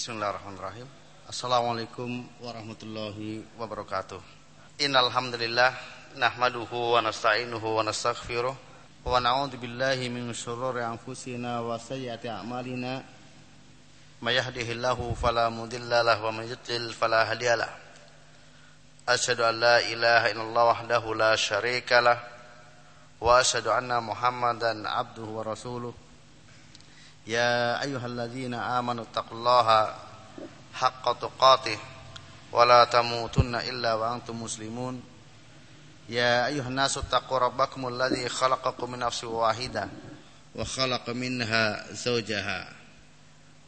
Bismillahirrahmanirrahim. Assalamualaikum warahmatullahi wabarakatuh. Innal hamdalillah nahmaduhu wa nasta'inuhu wa nastaghfiruh wa na'udzu billahi min shururi anfusina wa sayyiati a'malina. May yahdihillahu fala mudilla lahu wa may yudlil fala hadiyalah. Asyhadu an la ilaha illallah wahdahu la syarika lah wa asyhadu anna Muhammadan abduhu wa rasuluh. Ya ayyuhalladzina amanu taqullaha haqqa tuqatih wa la tamutunna illa wa antum muslimun. Ya ayyuhan nasu taqu rabbakumul ladzi khalaqakum min nafsin wahidah wa khalaqa minha zawjaha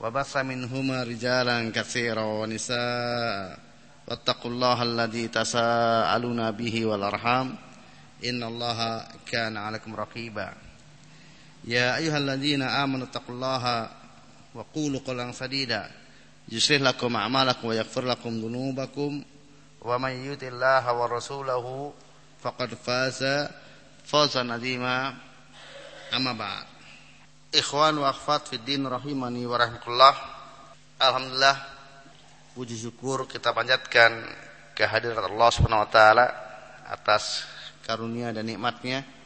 wa bassa minhuma rijalan katsiran wa nisaa wattaqullaha alladzi tasaaluna bihi wal arham innallaha kana 'alaikum raqiba. Ya ayyuhalladzina amanu taqullaha wa qulu qawlan sadida yuslih lakum a'malakum wa yaghfir lakum dhunubakum wa may yuti'illaha wa rasulahu faqad faza fawzan 'azima. Amma ba'd. Ikhwan wa akhwat fid din rahimani wa rahimakumullah. Alhamdulillah, puji syukur kita panjatkan kehadirat Allah Subhanahu wa taala atas karunia dan nikmatnya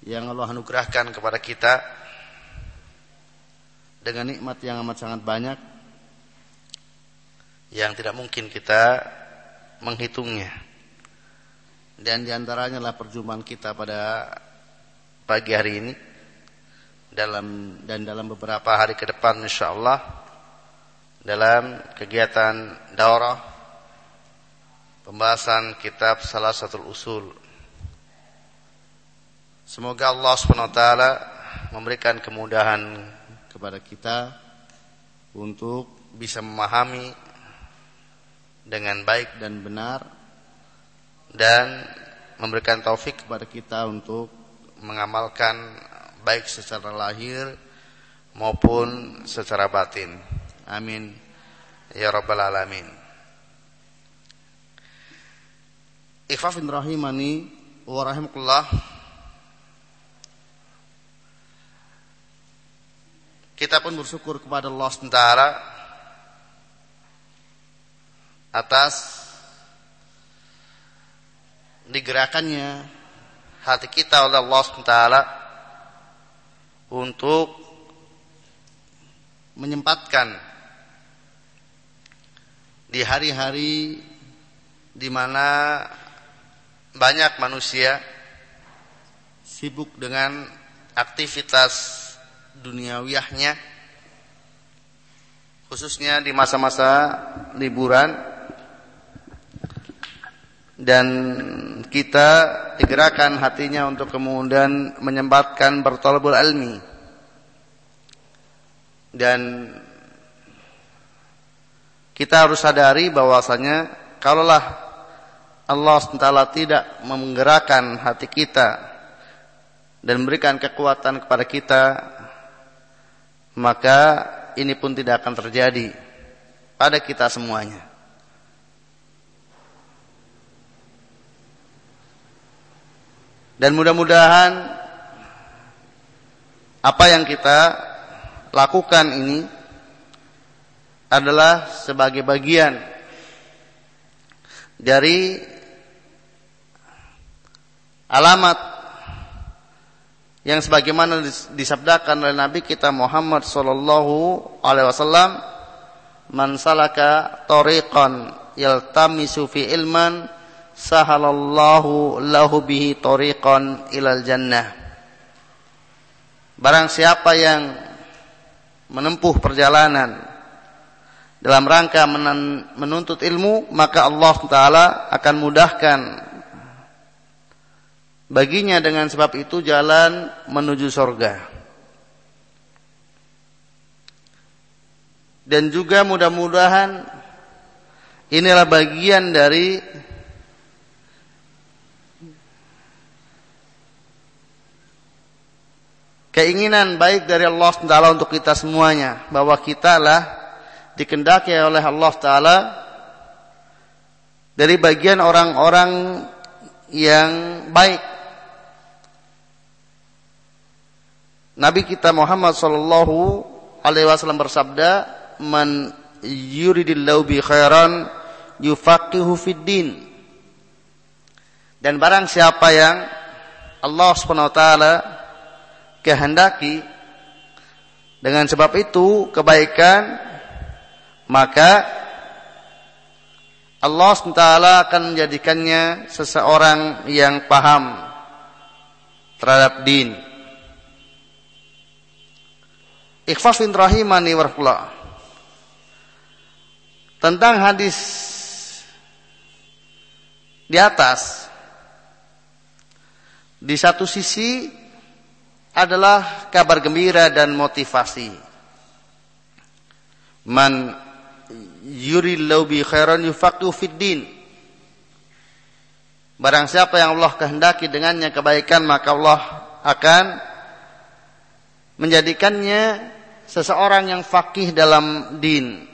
yang Allah anugerahkan kepada kita dengan nikmat yang amat sangat banyak yang tidak mungkin kita menghitungnya. Dan diantaranya adalah perjumpaan kita pada pagi hari ini dalam beberapa hari ke depan insyaallah dalam kegiatan daurah pembahasan kitab Salasatul Usul. Semoga Allah SWT memberikan kemudahan kepada kita untuk bisa memahami dengan baik dan benar dan memberikan taufik kepada kita untuk mengamalkan baik secara lahir maupun secara batin. Amin ya rabbal alamin. Ikhwafin rahimani wa rahimakumullah. Kita pun bersyukur kepada Allah SWT atas digerakkannya hati kita oleh Allah SWT untuk menyempatkan di hari-hari di mana banyak manusia sibuk dengan aktivitas duniawiyahnya, khususnya di masa-masa liburan, dan kita digerakkan hatinya untuk kemudian menyempatkan berthalabul ilmi. Dan kita harus sadari bahwasanya kalaulah Allah SWT tidak menggerakkan hati kita dan memberikan kekuatan kepada kita, maka ini pun tidak akan terjadi pada kita semuanya. Dan mudah-mudahan apa yang kita lakukan ini adalah sebagai bagian dari alamat yang sebagaimana disabdakan oleh Nabi kita Muhammad sallallahu alaihi wasallam, man salaka tariqan yaltamisu fi ilman sahalallahu lahu bihi tariqan ilal jannah. Barang siapa yang menempuh perjalanan dalam rangka menuntut ilmu, maka Allah Ta'ala akan mudahkan baginya dengan sebab itu jalan menuju surga. Dan juga mudah-mudahan inilah bagian dari keinginan baik dari Allah Ta'ala untuk kita semuanya, bahwa kita lah dikehendaki oleh Allah Ta'ala dari bagian orang-orang yang baik. Nabi kita Muhammad sallallahu alaihi wasallam bersabda, "Man yuridillahu bi khairan yufaqihu fid din. Dan barang siapa yang Allah Subhanahu wa taala kehendaki dengan sebab itu kebaikan, maka Allah SWT akan menjadikannya seseorang yang paham terhadap din. Ikhwafin rahimani warahmatullah. Tentang hadis di atas, di satu sisi adalah kabar gembira dan motivasi. Man yuridillahu bi khairan yufaqihu fid din. Barang siapa yang Allah kehendaki dengannya kebaikan, maka Allah akan menjadikannya seseorang yang faqih dalam din.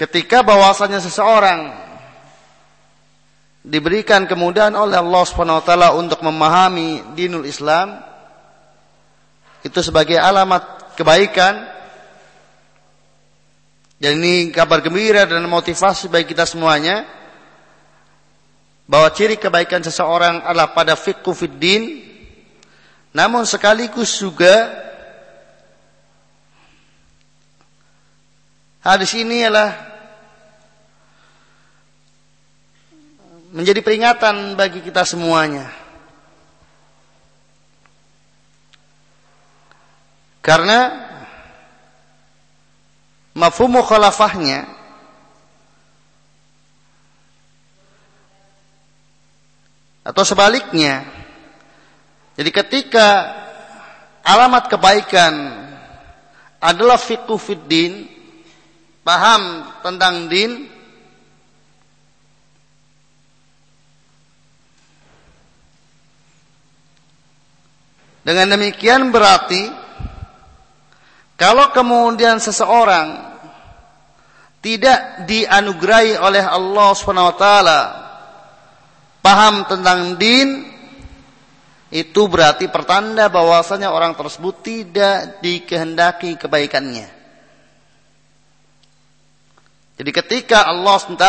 Ketika bahwasanya seseorang diberikan kemudahan oleh Allah Subhanahu wa taala untuk memahami dinul Islam, itu sebagai alamat kebaikan. Dan ini kabar gembira dan motivasi bagi kita semuanya, bahwa ciri kebaikan seseorang adalah pada fiqhu fid din, namun sekaligus juga hadis ini adalah menjadi peringatan bagi kita semuanya. Karena mafhum mukhalafahnya atau sebaliknya. Jadi ketika alamat kebaikan adalah fiqhu fid din, paham tentang din, dengan demikian berarti kalau kemudian seseorang tidak dianugerahi oleh Allah Subhanahu wa taala paham tentang din, itu berarti pertanda bahwasanya orang tersebut tidak dikehendaki kebaikannya. Jadi ketika Allah SWT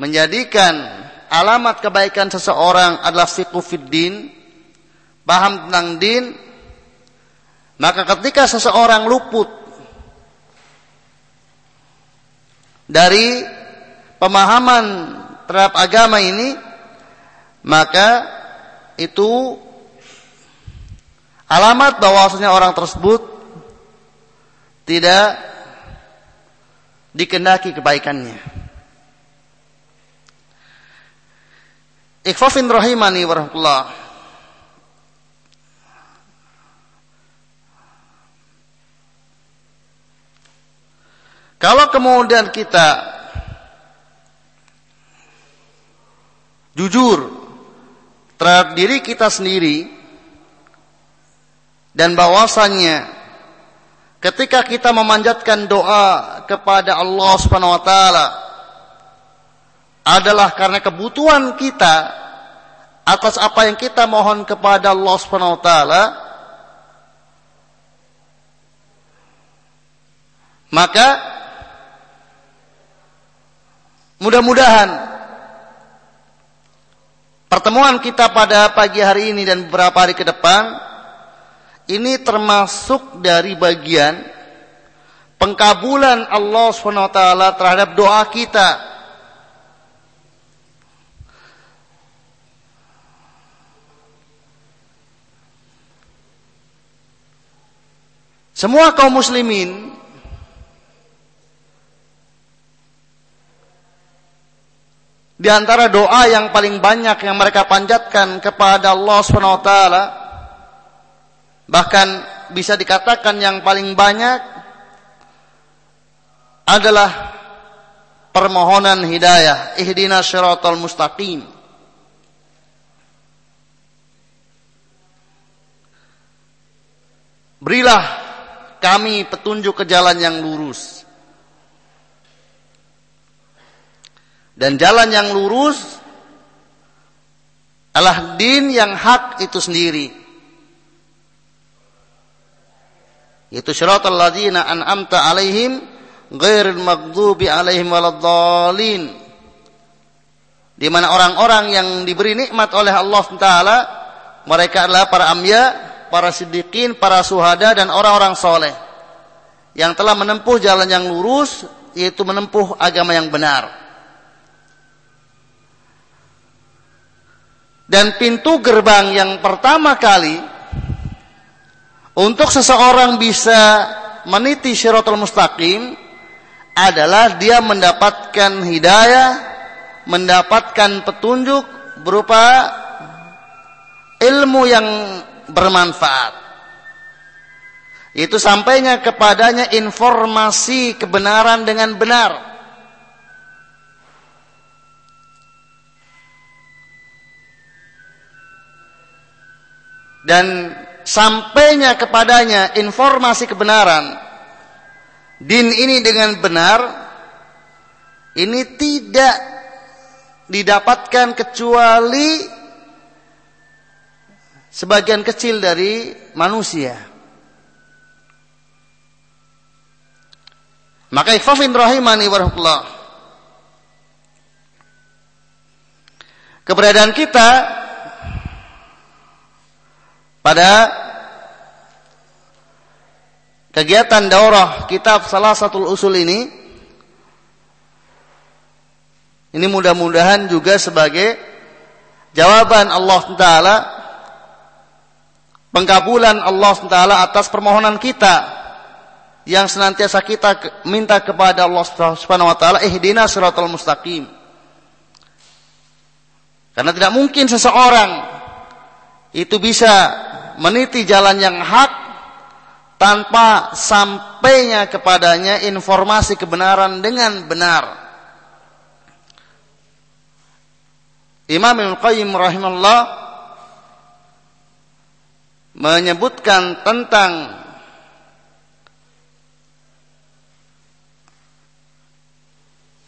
menjadikan alamat kebaikan seseorang adalah fiqhu fid din, paham tentang din, maka ketika seseorang luput dari pemahaman terhadap agama ini, maka itu alamat bahwasanya orang tersebut tidak dikehendaki kebaikannya. Ikhwafin rahimani warahmatullah. Kalau kemudian kita jujur terhadap diri kita sendiri, dan bahwasannya ketika kita memanjatkan doa kepada Allah Subhanahu wa taala adalah karena kebutuhan kita atas apa yang kita mohon kepada Allah Subhanahu wa taala, maka mudah-mudahan pertemuan kita pada pagi hari ini dan beberapa hari ke depan ini termasuk dari bagian pengkabulan Allah SWT terhadap doa kita. Semua kaum muslimin di antara doa yang paling banyak yang mereka panjatkan kepada Allah SWT, bahkan bisa dikatakan yang paling banyak adalah permohonan hidayah, ihdinas syiratal mustaqim. Berilah kami petunjuk ke jalan yang lurus. Dan jalan yang lurus adalah din yang hak itu sendiri. Itu syiratal ladzina an'amta alaihim ghairil maghdubi alaihim waladdallin. Di mana orang-orang yang diberi nikmat oleh Allah Taala, mereka adalah para anbiya, para siddiqin, para syuhada dan orang-orang soleh yang telah menempuh jalan yang lurus, yaitu menempuh agama yang benar. Dan pintu gerbang yang pertama kali untuk seseorang bisa meniti syiratal mustaqim adalah dia mendapatkan hidayah, mendapatkan petunjuk berupa ilmu yang bermanfaat. Itu sampainya kepadanya informasi kebenaran dengan benar. Dan sampainya kepadanya informasi kebenaran din ini dengan benar, ini tidak didapatkan kecuali sebagian kecil dari manusia. Maka ikhwafin rahimani warahmatullah, keberadaan kita pada kegiatan daurah kitab Salasatul Usul ini mudah-mudahan juga sebagai jawaban Allah Ta'ala, pengkabulan Allah Ta'ala atas permohonan kita yang senantiasa kita minta kepada Allah Subhanahu wa Ta'ala, ihdinas siratal mustaqim. Karena tidak mungkin seseorang itu bisa meniti jalan yang hak tanpa sampainya kepadanya informasi kebenaran dengan benar. Imam Ibnu Qayyim rahimahullah menyebutkan tentang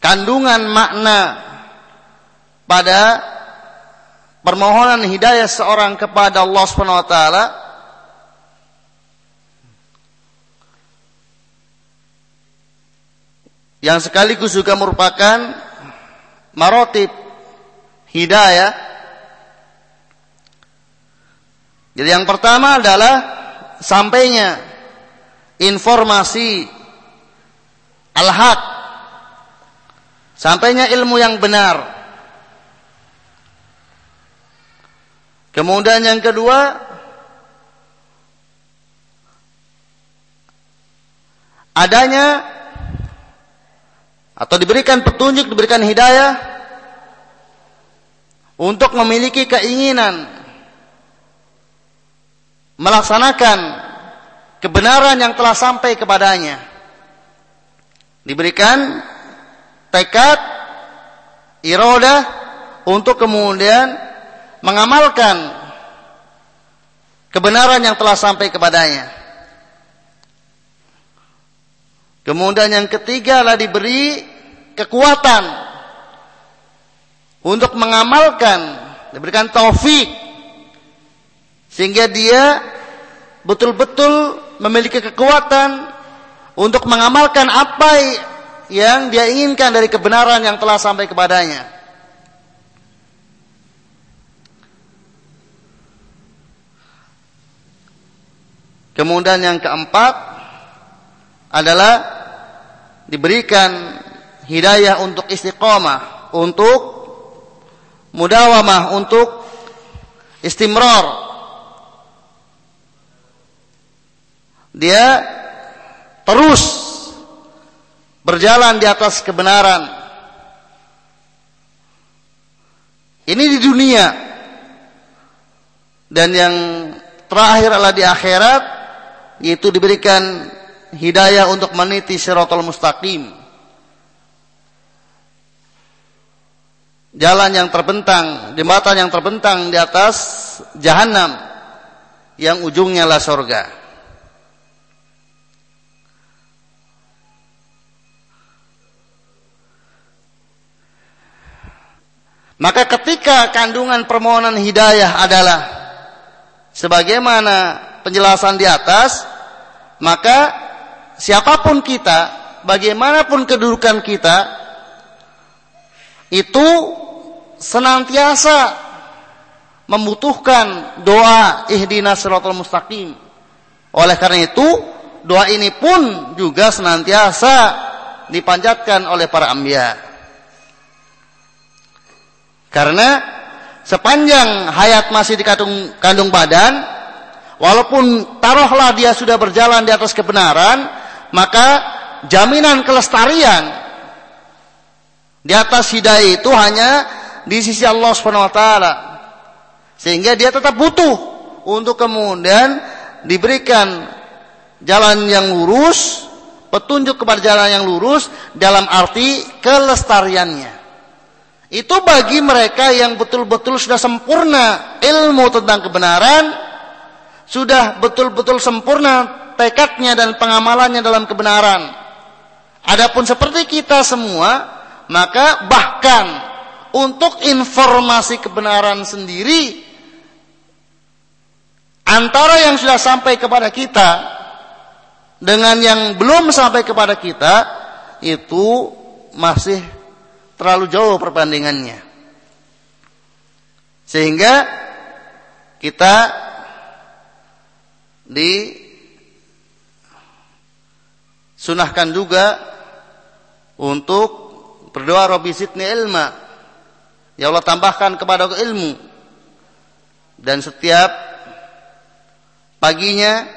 kandungan makna pada permohonan hidayah seorang kepada Allah Subhanahu wa taala, yang sekaligus juga merupakan marotib hidayah. Jadi yang pertama adalah sampainya informasi al-haq, sampainya ilmu yang benar. Kemudian yang kedua, adanya atau diberikan petunjuk, diberikan hidayah untuk memiliki keinginan melaksanakan kebenaran yang telah sampai kepadanya. Diberikan tekad, iradah untuk kemudian mengamalkan kebenaran yang telah sampai kepadanya. Kemudian yang ketiga adalah diberi kekuatan untuk mengamalkan, diberikan taufik sehingga dia betul-betul memiliki kekuatan untuk mengamalkan apa yang dia inginkan dari kebenaran yang telah sampai kepadanya. Kemudian yang keempat adalah diberikan hidayah untuk istiqamah, untuk mudawamah, untuk istimrar. Dia terus berjalan di atas kebenaran. Ini di dunia. Dan yang terakhir adalah di akhirat, yaitu diberikan hidayah untuk meniti siratal mustaqim, jalan yang terbentang, jembatan yang terbentang di atas jahanam yang ujungnya adalah surga. Maka ketika kandungan permohonan hidayah adalah sebagaimana penjelasan di atas, maka siapapun kita, bagaimanapun kedudukan kita, itu senantiasa membutuhkan doa ihdinas siratal mustaqim. Oleh karena itu, doa ini pun juga senantiasa dipanjatkan oleh para anbiya. Karena sepanjang hayat masih di kandung badan, walaupun taruhlah dia sudah berjalan di atas kebenaran, maka jaminan kelestarian di atas hidayah itu hanya di sisi Allah Subhanahu wa taala. Sehingga dia tetap butuh untuk kemudian diberikan jalan yang lurus, petunjuk kepada jalan yang lurus dalam arti kelestariannya. Itu bagi mereka yang betul-betul sudah sempurna ilmu tentang kebenaran, sudah betul-betul sempurna tekadnya dan pengamalannya dalam kebenaran. Adapun seperti kita semua, maka bahkan untuk informasi kebenaran sendiri, antara yang sudah sampai kepada kita dengan yang belum sampai kepada kita, itu masih terlalu jauh perbandingannya. Sehingga kita disunahkan juga untuk berdoa Rabbi zidni ilma. Ya Allah, tambahkan kepada aku ilmu. Dan setiap paginya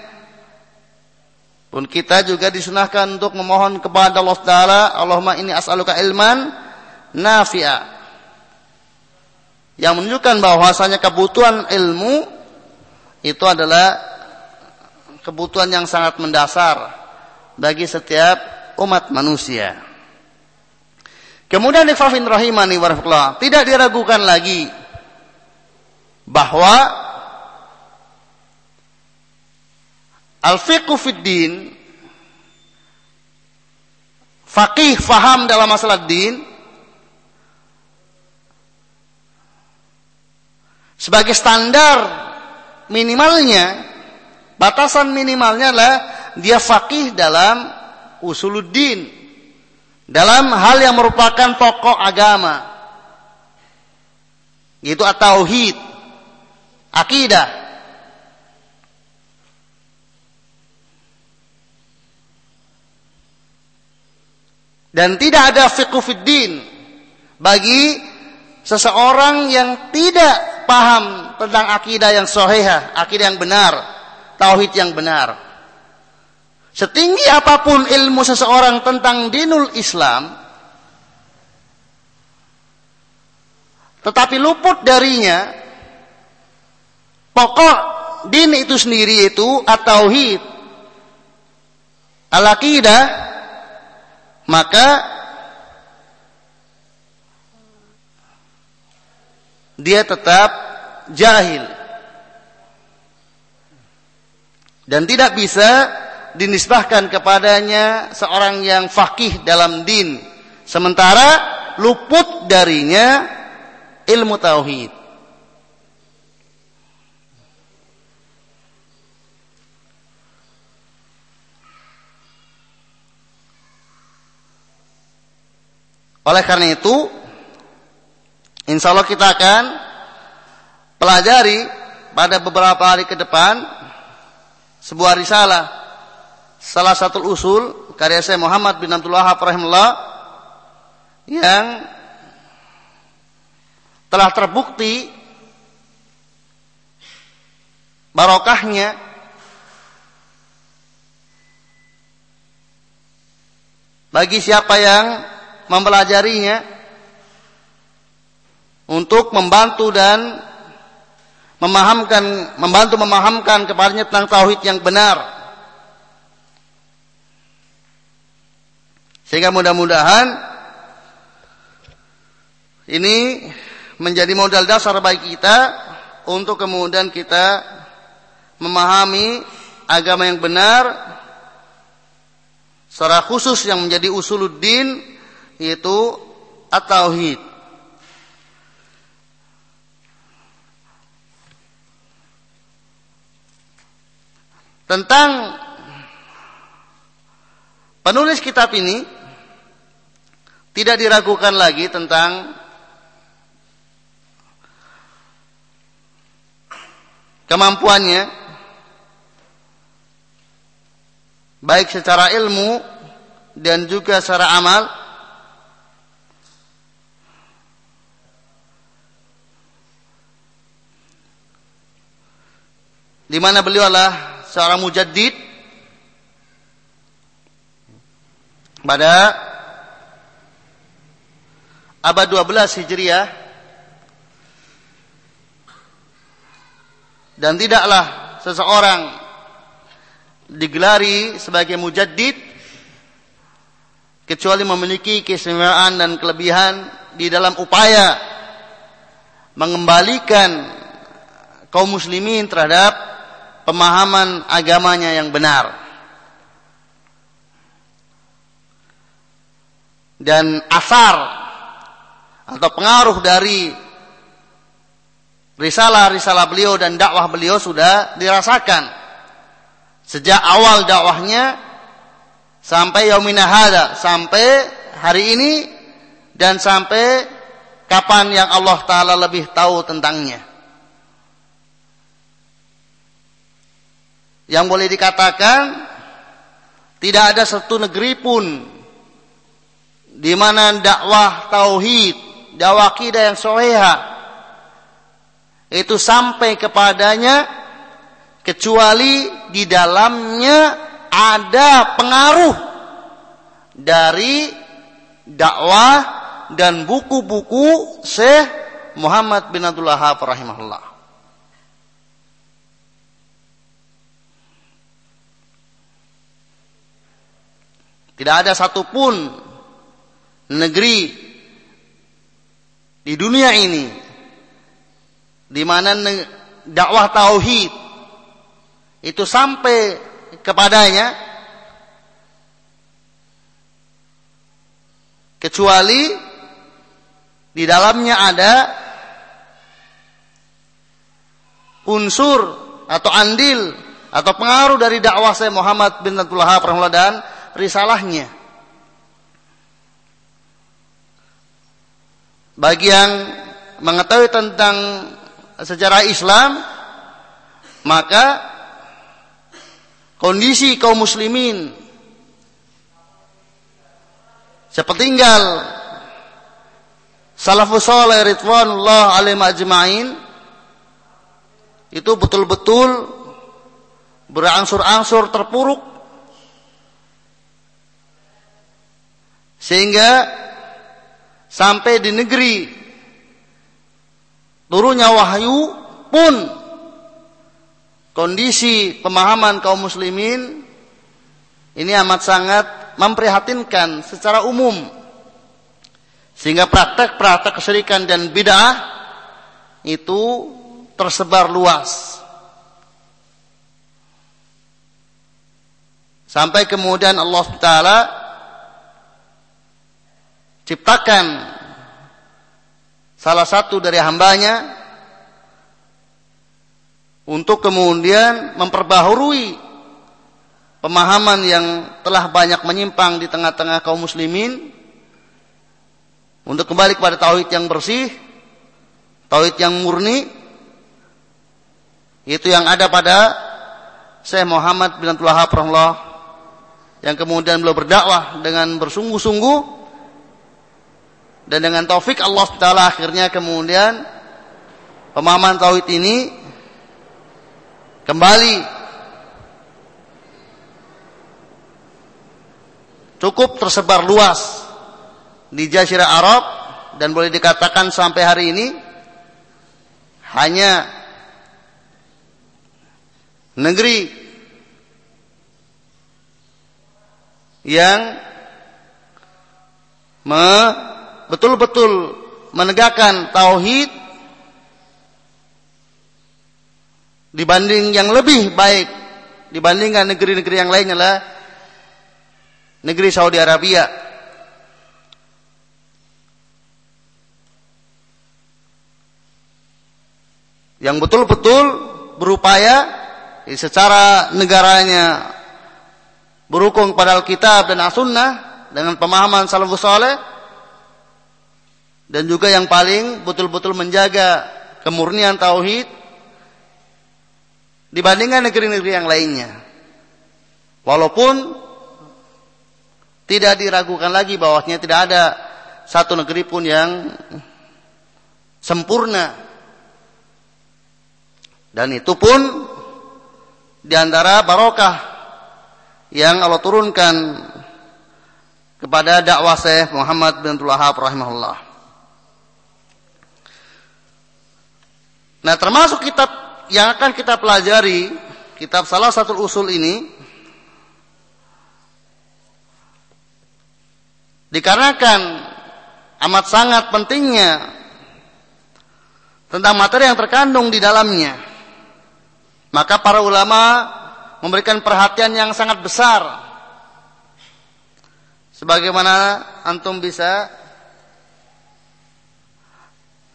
pun kita juga disunahkan untuk memohon kepada Allah Ta'ala, Allahumma inni as'aluka ilman nafi'a, yang menunjukkan bahwasanya kebutuhan ilmu itu adalah kebutuhan yang sangat mendasar bagi setiap umat manusia. Kemudian ikhwafin rahimani wa rahmatullah, tidak diragukan lagi bahwa al-fiqhu fid din, faqih, faham dalam masalah din, sebagai standar minimalnya, batasan minimalnya adalah dia faqih dalam usuluddin, dalam hal yang merupakan pokok agama, yaitu at-tauhid, akidah. Dan tidak ada fiqhu fid din bagi seseorang yang tidak paham tentang akidah yang sahihah, akidah yang benar, tauhid yang benar. Setinggi apapun ilmu seseorang tentang dinul Islam, tetapi luput darinya pokok din itu sendiri, itu at-tauhid, al-aqidah, maka dia tetap jahil dan tidak bisa dinisbahkan kepadanya seorang yang faqih dalam din, sementara luput darinya ilmu tauhid. Oleh karena itu, insya Allah kita akan pelajari pada beberapa hari ke depan sebuah risalah, salah satu usul karya Syekh Muhammad bin Abdul Wahhab rahimahullah, yang telah terbukti barokahnya bagi siapa yang mempelajarinya, untuk membantu dan membantu memahamkan kepadanya tentang tauhid yang benar. Sehingga mudah-mudahan ini menjadi modal dasar bagi kita untuk kemudian kita memahami agama yang benar, secara khusus yang menjadi usuluddin, yaitu at-tauhid. tentang penulis kitab ini tidak diragukan lagi tentang kemampuannya baik secara ilmu dan juga secara amal. Di mana beliau adalah seorang mujaddid pada abad 12 Hijriah, dan tidaklah seseorang digelari sebagai mujaddid kecuali memiliki keistimewaan dan kelebihan di dalam upaya mengembalikan kaum muslimin terhadap pemahaman agamanya yang benar. Dan asar atau pengaruh dari risalah-risalah beliau dan dakwah beliau sudah dirasakan sejak awal dakwahnya sampai yaumina hadza, sampai hari ini dan sampai kapan yang Allah Ta'ala lebih tahu tentangnya. Yang boleh dikatakan tidak ada satu negeri pun di mana dakwah tauhid, dakwah akidah yang sahihah itu sampai kepadanya kecuali di dalamnya ada pengaruh dari dakwah dan buku-buku Syekh Muhammad bin Abdul Wahhab rahimahullah. Tidak ada satupun negeri di dunia ini di mana dakwah tauhid itu sampai kepadanya kecuali di dalamnya ada unsur atau andil atau pengaruh dari dakwah Syekh Muhammad bin Abdul Wahhab rahimahullah dan risalahnya. Bagi yang mengetahui tentang sejarah Islam, maka kondisi kaum muslimin sepertinggal salafus saleh ridwanullah alaihim ajmain itu betul-betul berangsur-angsur terpuruk, sehingga sampai di negeri turunnya wahyu pun kondisi pemahaman kaum muslimin ini amat sangat memprihatinkan secara umum, sehingga praktek-praktek kesyirikan dan bid'ah itu tersebar luas. Sampai kemudian Allah Ta'ala ciptakan salah satu dari hambanya untuk kemudian memperbaharui pemahaman yang telah banyak menyimpang di tengah-tengah kaum muslimin, untuk kembali kepada tauhid yang bersih, tauhid yang murni, itu yang ada pada Syekh Muhammad bin Abdul Wahhab rahimahullah, yang kemudian beliau berdakwah dengan bersungguh-sungguh. Dan dengan taufik Allah Ta'ala akhirnya kemudian pemahaman tauhid ini kembali cukup tersebar luas di Jazirah Arab, dan boleh dikatakan sampai hari ini hanya negeri yang betul-betul menegakkan tauhid dibanding yang lebih baik dibandingkan negeri-negeri yang lainnya adalah negeri Saudi Arabia. Yang betul-betul berupaya secara negaranya berhukum kepada Alkitab dan As-Sunnah dengan pemahaman salafus saleh, dan juga yang paling betul-betul menjaga kemurnian tauhid dibandingkan negeri-negeri yang lainnya. Walaupun tidak diragukan lagi bahwasanya tidak ada satu negeri pun yang sempurna. Dan itu pun diantara barokah yang Allah turunkan kepada dakwah Syekh Muhammad bin Abdul Wahhab rahimahullah. Nah, termasuk kitab yang akan kita pelajari, kitab Salasatul Usul ini, dikarenakan amat sangat pentingnya tentang materi yang terkandung di dalamnya, maka para ulama memberikan perhatian yang sangat besar. Sebagaimana antum bisa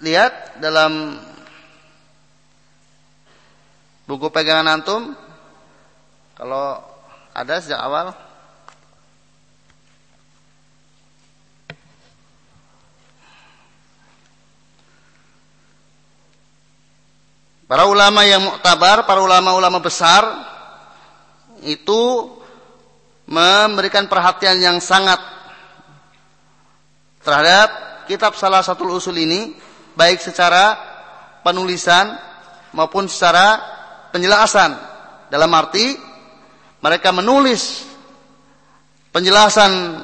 lihat dalam buku pegangan antum, kalau ada sejak awal. Para ulama yang muktabar, para ulama-ulama besar itu memberikan perhatian yang sangat terhadap kitab Salasatul Usul ini, baik secara penulisan maupun secara penjelasan. Dalam arti mereka menulis penjelasan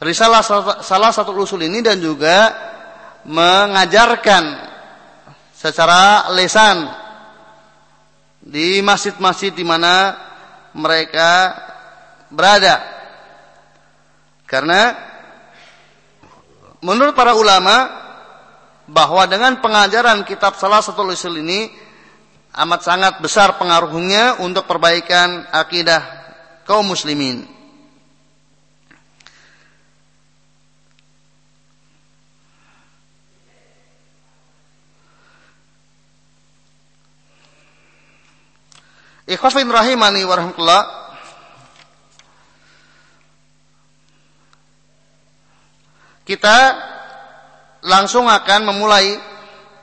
risalah Salasatul Usul ini dan juga mengajarkan secara lisan di masjid-masjid di mana mereka berada. Karena menurut para ulama bahwa dengan pengajaran kitab Salasatul Usul ini amat sangat besar pengaruhnya untuk perbaikan akidah kaum muslimin. Ikhwafin rahimani wa rahmatullah. Kita langsung akan memulai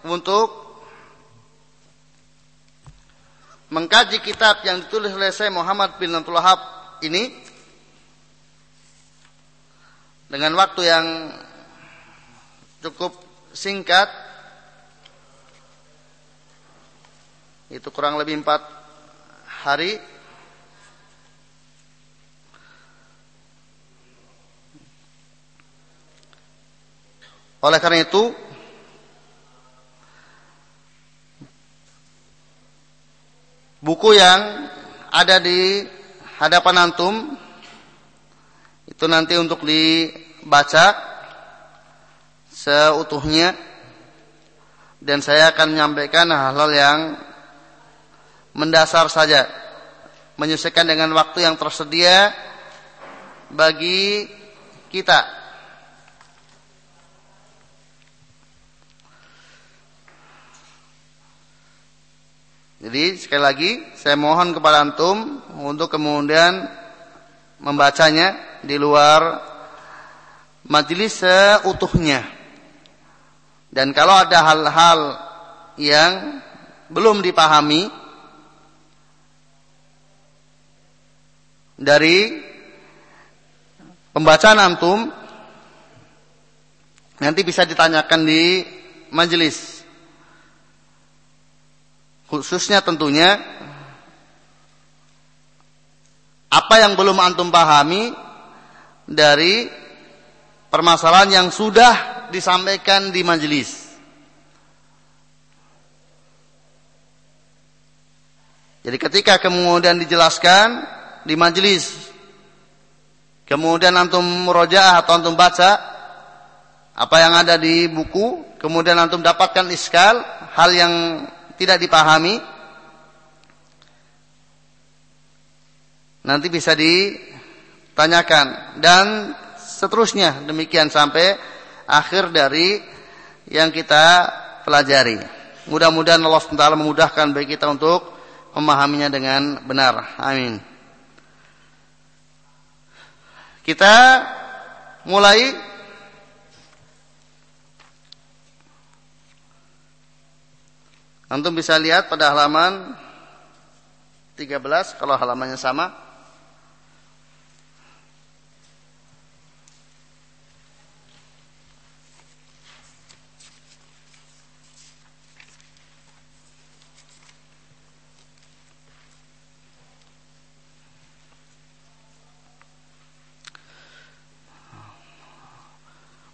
untuk mengkaji kitab yang ditulis oleh Syekh Muhammad bin Abdul Wahhab ini dengan waktu yang cukup singkat, itu kurang lebih 4 hari. Oleh karena itu buku yang ada di hadapan antum itu nanti untuk dibaca seutuhnya, dan saya akan menyampaikan hal-hal yang mendasar saja, menyesuaikan dengan waktu yang tersedia bagi kita. Jadi sekali lagi saya mohon kepada antum untuk kemudian membacanya di luar majelis seutuhnya. Dan kalau ada hal-hal yang belum dipahami dari pembacaan antum, nanti bisa ditanyakan di majelis. Khususnya tentunya apa yang belum antum pahami dari permasalahan yang sudah disampaikan di majelis. Jadi ketika kemudian dijelaskan di majelis, kemudian antum murojaah atau antum baca apa yang ada di buku, kemudian antum dapatkan iskal, hal yang tidak dipahami, nanti bisa ditanyakan, dan seterusnya demikian sampai akhir dari yang kita pelajari. Mudah-mudahan Allah SWT memudahkan bagi kita untuk memahaminya dengan benar. Amin. Kita mulai antum bisa lihat pada halaman 13 kalau halamannya sama.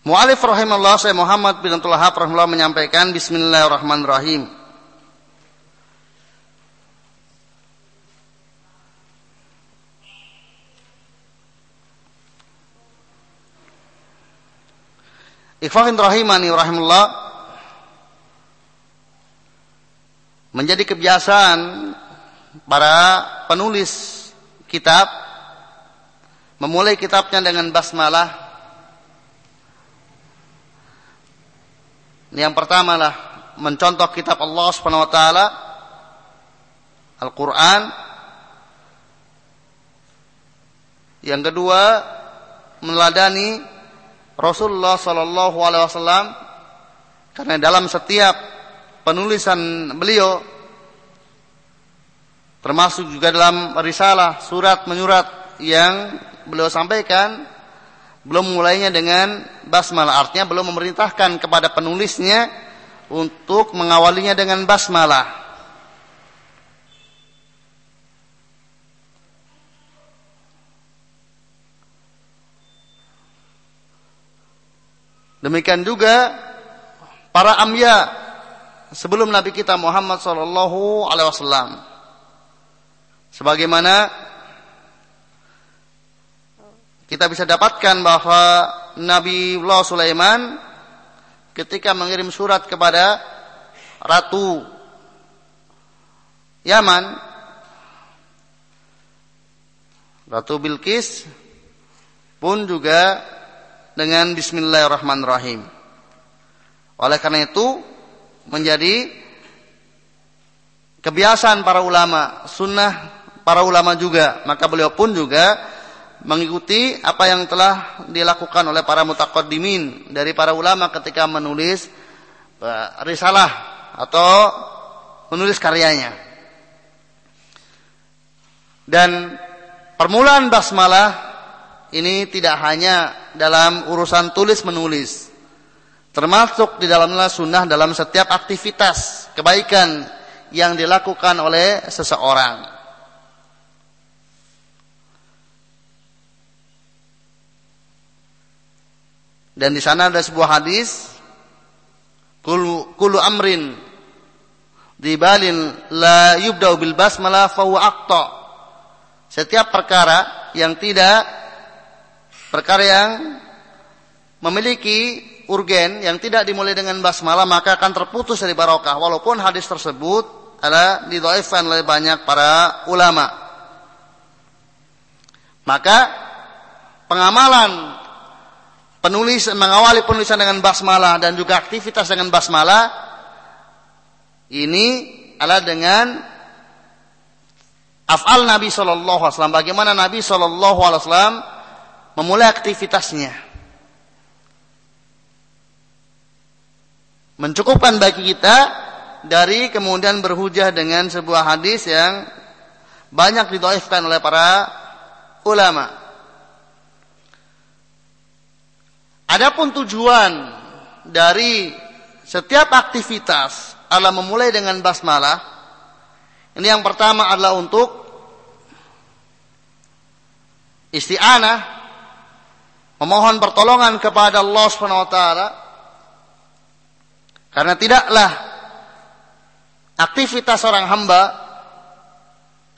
Mu'alif rahimahullah Syekh Muhammad bin Abdul Wahhab rahimahullah menyampaikan bismillahirrahmanirrahim. Ikhwan rahimani rahimahullah, menjadi kebiasaan para penulis kitab memulai kitabnya dengan basmalah. Yang pertama lah mencontoh kitab Allah Subhanahu wa taala Al-Qur'an. Yang kedua meneladani Rasulullah sallallahu alaihi wasallam, karena dalam setiap penulisan beliau termasuk juga dalam risalah, surat menyurat yang beliau sampaikan, belum mulainya dengan basmalah, artinya belum memerintahkan kepada penulisnya untuk mengawalinya dengan basmalah. Demikian juga para anbiya sebelum Nabi kita Muhammad sallallahu alaihi wasallam. Sebagaimana kita bisa dapatkan bahwa Nabi Allah Sulaiman ketika mengirim surat kepada Ratu Yaman, Ratu Bilqis, pun juga dengan bismillahirrahmanirrahim. Oleh karena itu menjadi kebiasaan para ulama, sunnah para ulama juga, maka beliau pun juga mengikuti apa yang telah dilakukan oleh para mutaqaddimin dari para ulama ketika menulis risalah atau menulis karyanya. Dan permulaan basmalah ini tidak hanya dalam urusan tulis menulis, termasuk di dalamnya sunnah dalam setiap aktivitas kebaikan yang dilakukan oleh seseorang. Dan di sana ada sebuah hadis, kullu amrin dibalin la yubda'u bil basmalah fa huwa aqta. Setiap perkara yang memiliki urgen, yang tidak dimulai dengan basmalah, maka akan terputus dari barokah, walaupun hadis tersebut adalah didhaifkan oleh banyak para ulama. Maka pengamalan mengawali penulisan dengan basmalah dan juga aktivitas dengan basmalah ini adalah dengan af'al Nabi sallallahu alaihi wasallam, bagaimana Nabi sallallahu alaihi wasallam memulai aktivitasnya. Mencukupkan bagi kita dari kemudian berhujah dengan sebuah hadis yang banyak didhaifkan oleh para ulama. Adapun tujuan dari setiap aktivitas adalah memulai dengan basmalah. Ini yang pertama adalah untuk isti'anah, memohon pertolongan kepada Allah Subhanahu wa taala. Karena tidaklah aktivitas seorang hamba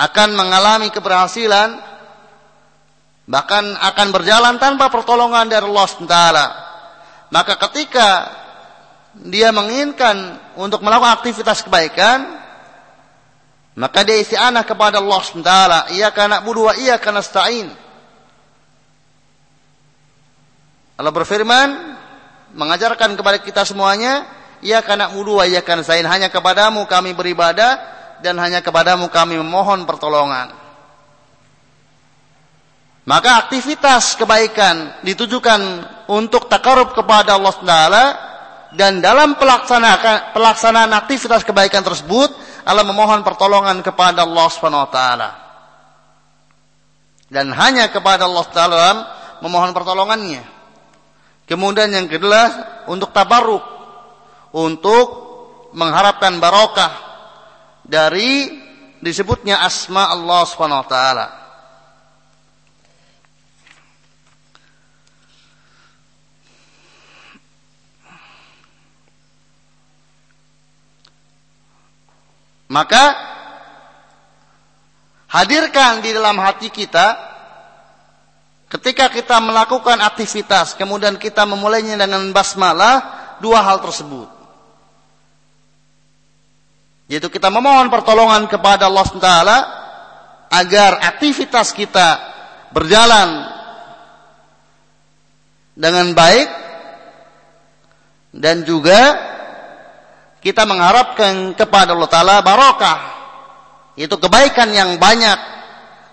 akan mengalami keberhasilan, bahkan akan berjalan tanpa pertolongan dari Allah SWT. Maka ketika dia menginginkan untuk melakukan aktivitas kebaikan, maka dia isti'anah kepada Allah SWT. Iyyaka na'budu wa iyyaka nasta'in. Allah berfirman, mengajarkan kepada kita semuanya, iyyaka na'budu wa iyyaka nasta'in, hanya kepadamu kami beribadah dan hanya kepadamu kami memohon pertolongan. Maka aktivitas kebaikan ditujukan untuk takarub kepada Allah Taala, dan dalam pelaksanaan aktivitas kebaikan tersebut Allah memohon pertolongan kepada Allah Subhanahu wa taala. Dan hanya kepada Allah Taala dalam memohon pertolongannya. Kemudian yang kedua untuk tabarruk, untuk mengharapkan barokah dari disebutnya asma Allah Subhanahu wa taala. Maka hadirkan di dalam hati kita ketika kita melakukan aktivitas, kemudian kita memulainya dengan basmalah, dua hal tersebut. Yaitu kita memohon pertolongan kepada Allah SWT agar aktivitas kita berjalan dengan baik, dan juga kita mengharapkan kepada Allah Ta'ala barokah, yaitu kebaikan yang banyak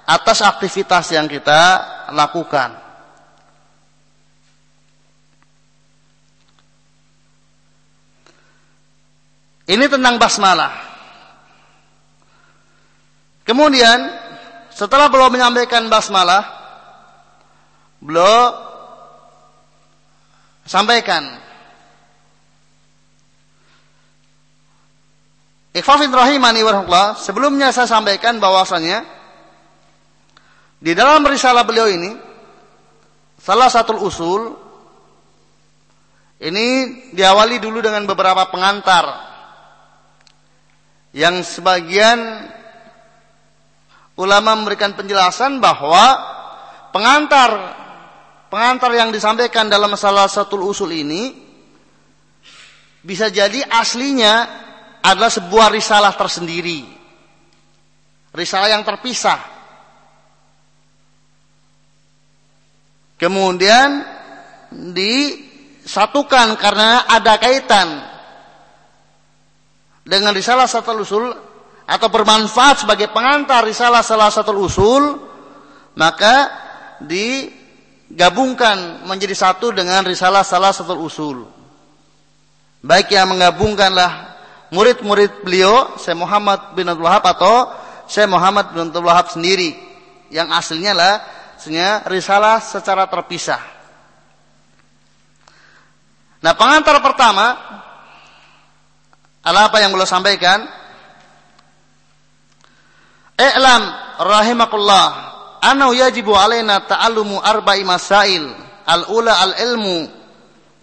atas aktivitas yang kita lakukan. Ini tentang basmalah. Kemudian setelah beliau menyampaikan basmalah, beliau sampaikan, ikhwafin rahimani warahmatullah, sebelumnya saya sampaikan bahwasanya di dalam risalah beliau ini salah satu usul ini diawali dulu dengan beberapa pengantar yang sebagian ulama memberikan penjelasan bahwa pengantar yang disampaikan dalam salah satu usul ini bisa jadi aslinya adalah sebuah risalah tersendiri, risalah yang terpisah. Kemudian disatukan karena ada kaitan dengan risalah satu usul atau bermanfaat sebagai pengantar risalah salah satu usul, maka digabungkan menjadi satu dengan risalah salah satu usul. Baik yang menggabungkanlah murid-murid beliau, Syekh Muhammad bin Abdul Wahab atau Syekh Muhammad bin Abdul Wahab sendiri, yang aslinya lah risalah secara terpisah. Nah, pengantar pertama adalah apa yang beliau sampaikan. I'lam rahimakullah annahu yajibu alaina ta'allumu arba'i masail. Al-ula al-ilmu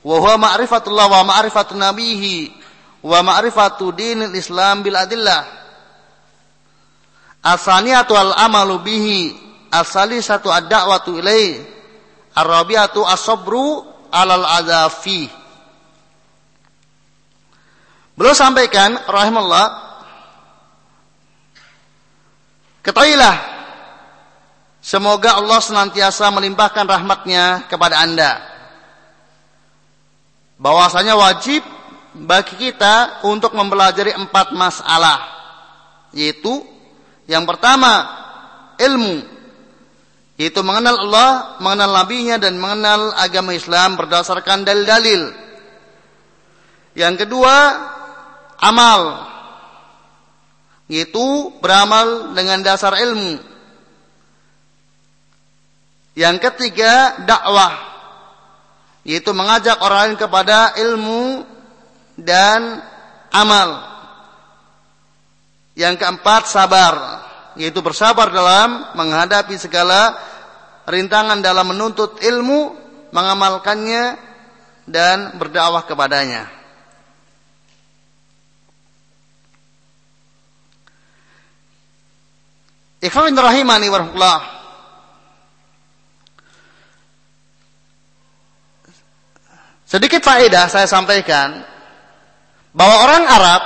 wa huwa ma'rifatullah wa ma'rifatu nabihi wa ma'rifatu dinil Islam bil adillah. As-saniyatu al-amalu bihi, as-salisatu ad-da'watu ilaihi, ar-rabi'atu as-sabru 'alal adzafi. Beliau sampaikan rahimahullah, ketahuilah semoga Allah senantiasa melimpahkan rahmatnya kepada Anda, bahwasanya wajib bagi kita untuk mempelajari 4 masalah, yaitu yang pertama ilmu, yaitu mengenal Allah, mengenal nabinya, dan mengenal agama Islam berdasarkan dalil-dalil. Yang kedua amal, yaitu beramal dengan dasar ilmu. Yang ketiga dakwah, yaitu mengajak orang lain kepada ilmu dan amal. Yang keempat sabar, yaitu bersabar dalam menghadapi segala rintangan dalam menuntut ilmu, mengamalkannya, dan berdakwah kepadanya. Ikhwan rahimani warahmatullah, sedikit faedah saya sampaikan bahwa orang Arab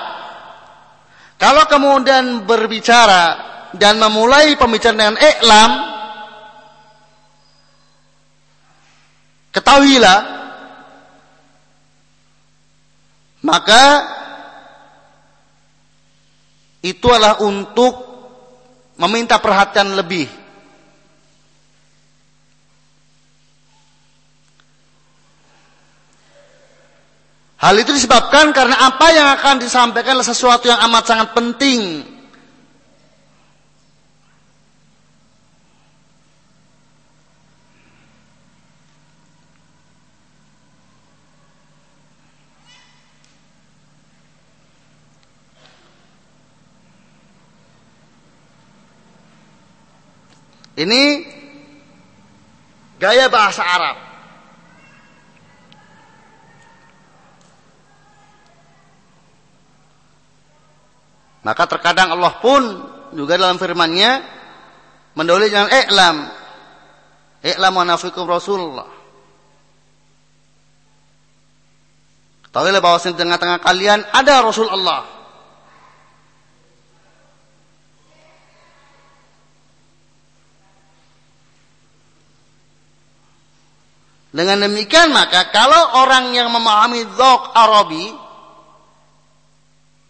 kalau kemudian berbicara dan memulai pembicaraan dengan i'lam, ketahuilah, maka itu adalah untuk meminta perhatian lebih. Hal itu disebabkan karena apa yang akan disampaikan adalah sesuatu yang amat sangat penting. Ini gaya bahasa Arab. Maka terkadang Allah pun juga dalam firman-Nya mendahului dengan i'lam wa nafikum Rasulullah. Ketahuilah bahwa di tengah-tengah kalian ada Rasul Allah. Dengan demikian maka kalau orang yang memahami dzauq Arabi,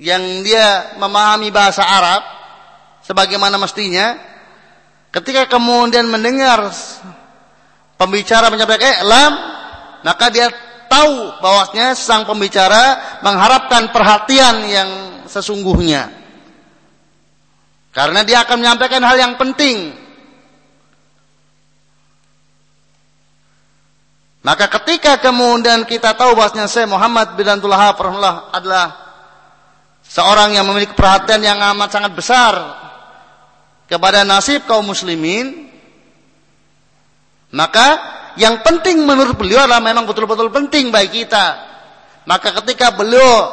yang dia memahami bahasa Arab sebagaimana mestinya, ketika kemudian mendengar pembicara menyampaikan i'lam, maka dia tahu bahwasanya sang pembicara mengharapkan perhatian yang sesungguhnya, karena dia akan menyampaikan hal yang penting. Maka ketika kemudian kita tahu bahwasanya Syekh Muhammad bin Abdul Wahhab rahimahullah adalah seorang yang memiliki perhatian yang amat sangat besar kepada nasib kaum muslimin, maka yang penting menurut beliau adalah memang betul-betul penting bagi kita. Maka ketika beliau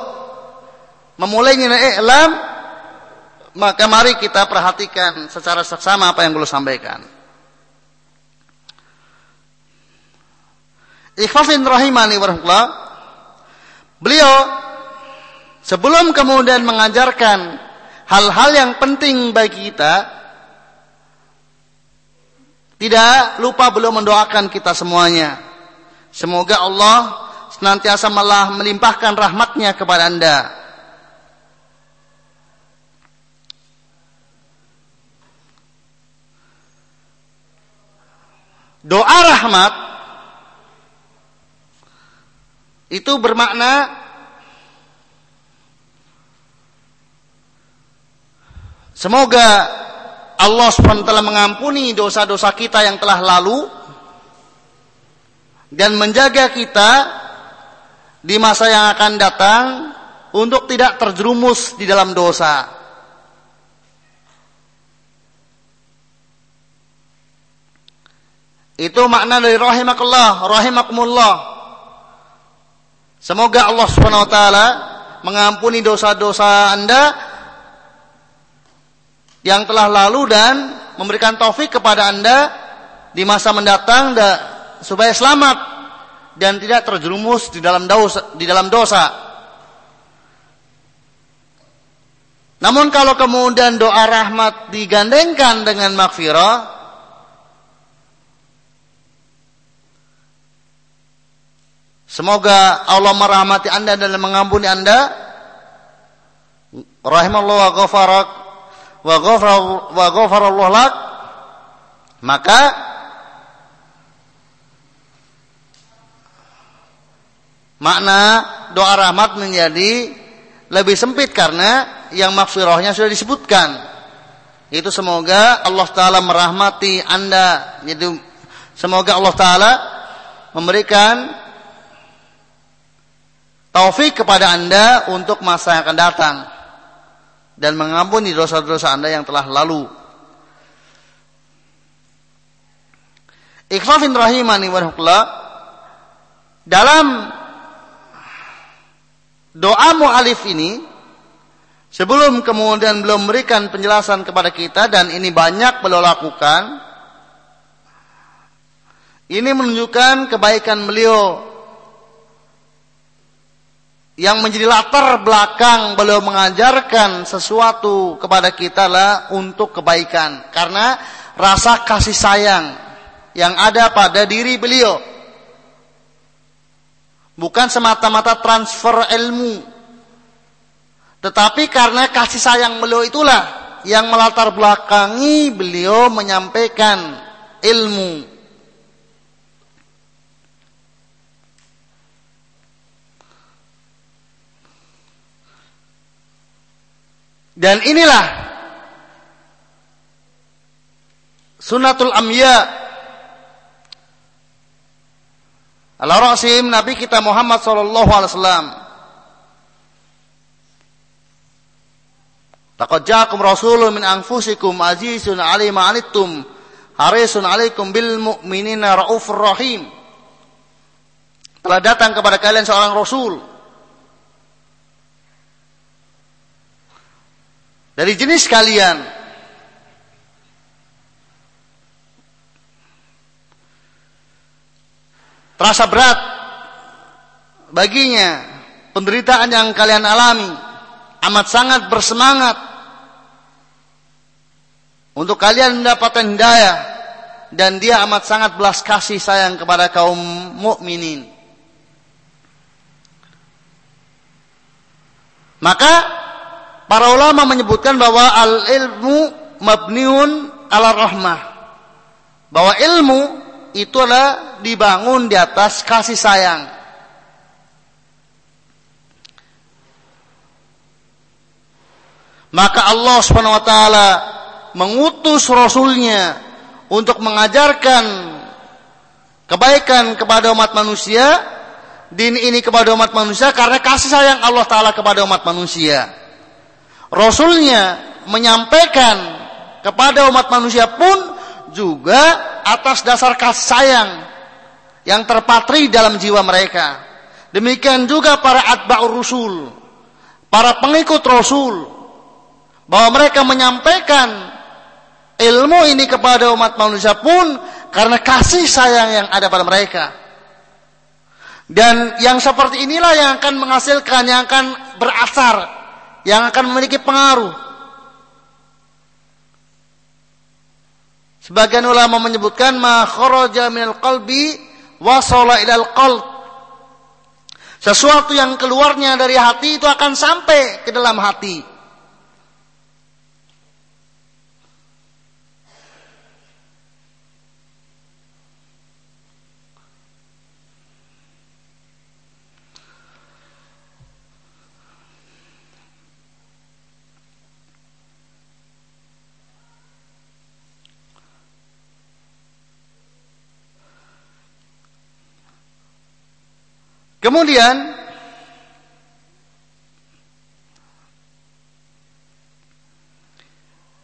memulai i'lam, maka mari kita perhatikan secara seksama apa yang beliau sampaikan. Ikhwafin rahimani warahmatullah, beliau sebelum kemudian mengajarkan hal-hal yang penting bagi kita, tidak lupa beliau mendoakan kita semuanya. Semoga Allah senantiasa malah melimpahkan rahmatnya kepada Anda. Doa rahmat itu bermakna semoga Allah SWT mengampuni dosa-dosa kita yang telah lalu dan menjaga kita di masa yang akan datang untuk tidak terjerumus di dalam dosa. Itu makna dari rahimakumullah. Semoga Allah Subhanahu wa taala mengampuni dosa-dosa Anda yang telah lalu dan memberikan taufik kepada Anda di masa mendatang supaya selamat dan tidak terjerumus di dalam dosa. Namun kalau kemudian doa rahmat digandengkan dengan maghfirah, semoga Allah merahmati Anda dan mengampuni Anda, rahimallahu wa ghafarallahu lak, maka makna doa rahmat menjadi lebih sempit karena yang maghfirahnya sudah disebutkan. Itu semoga Allah Ta'ala merahmati Anda. Jadi semoga Allah Ta'ala memberikan taufik kepada Anda untuk masa yang akan datang dan mengampuni dosa-dosa Anda yang telah lalu. Ikhwafin rahimani warahmatullah, dalam doa mu'alif ini, sebelum kemudian belum memberikan penjelasan kepada kita, dan ini banyak beliau lakukan, ini menunjukkan kebaikan beliau yang menjadi latar belakang beliau mengajarkan sesuatu kepada kita lah untuk kebaikan, karena rasa kasih sayang yang ada pada diri beliau, bukan semata-mata transfer ilmu, Tetapi karena kasih sayang beliau itulah yang melatar belakangi beliau menyampaikan ilmu. Dan inilah sunnatul anbiya ala rasim Nabi kita Muhammad sallallahu alaihi wasallam. Laqad ja'akum rasulun min anfusikum azizun 'alaihi ma 'anittum harisun 'alaikum bil mu'minina raufur rahim. Telah datang kepada kalian seorang rasul dari jenis kalian, terasa berat baginya penderitaan yang kalian alami, amat sangat bersemangat untuk kalian mendapatkan hidayah, dan dia amat sangat belas kasih sayang kepada kaum mukminin. Maka para ulama menyebutkan bahwa al-ilmu mabniun ala rahmah, bahwa ilmu itu adalah dibangun di atas kasih sayang. Maka Allah Subhanahu wa taala mengutus rasulnya untuk mengajarkan kebaikan kepada umat manusia, din ini kepada umat manusia karena kasih sayang Allah taala kepada umat manusia. Rasulnya menyampaikan kepada umat manusia pun juga atas dasar kasih sayang yang terpatri dalam jiwa mereka. Demikian juga para atba'ur rusul, para pengikut Rasul, bahwa mereka menyampaikan ilmu ini kepada umat manusia pun karena kasih sayang yang ada pada mereka. Dan yang seperti inilah yang akan menghasilkan, yang akan berasar, yang akan memiliki pengaruh. Sebagian ulama menyebutkan ma kharaja minal qalbi wasala ilal qalb. Sesuatu yang keluarnya dari hati itu akan sampai ke dalam hati. Kemudian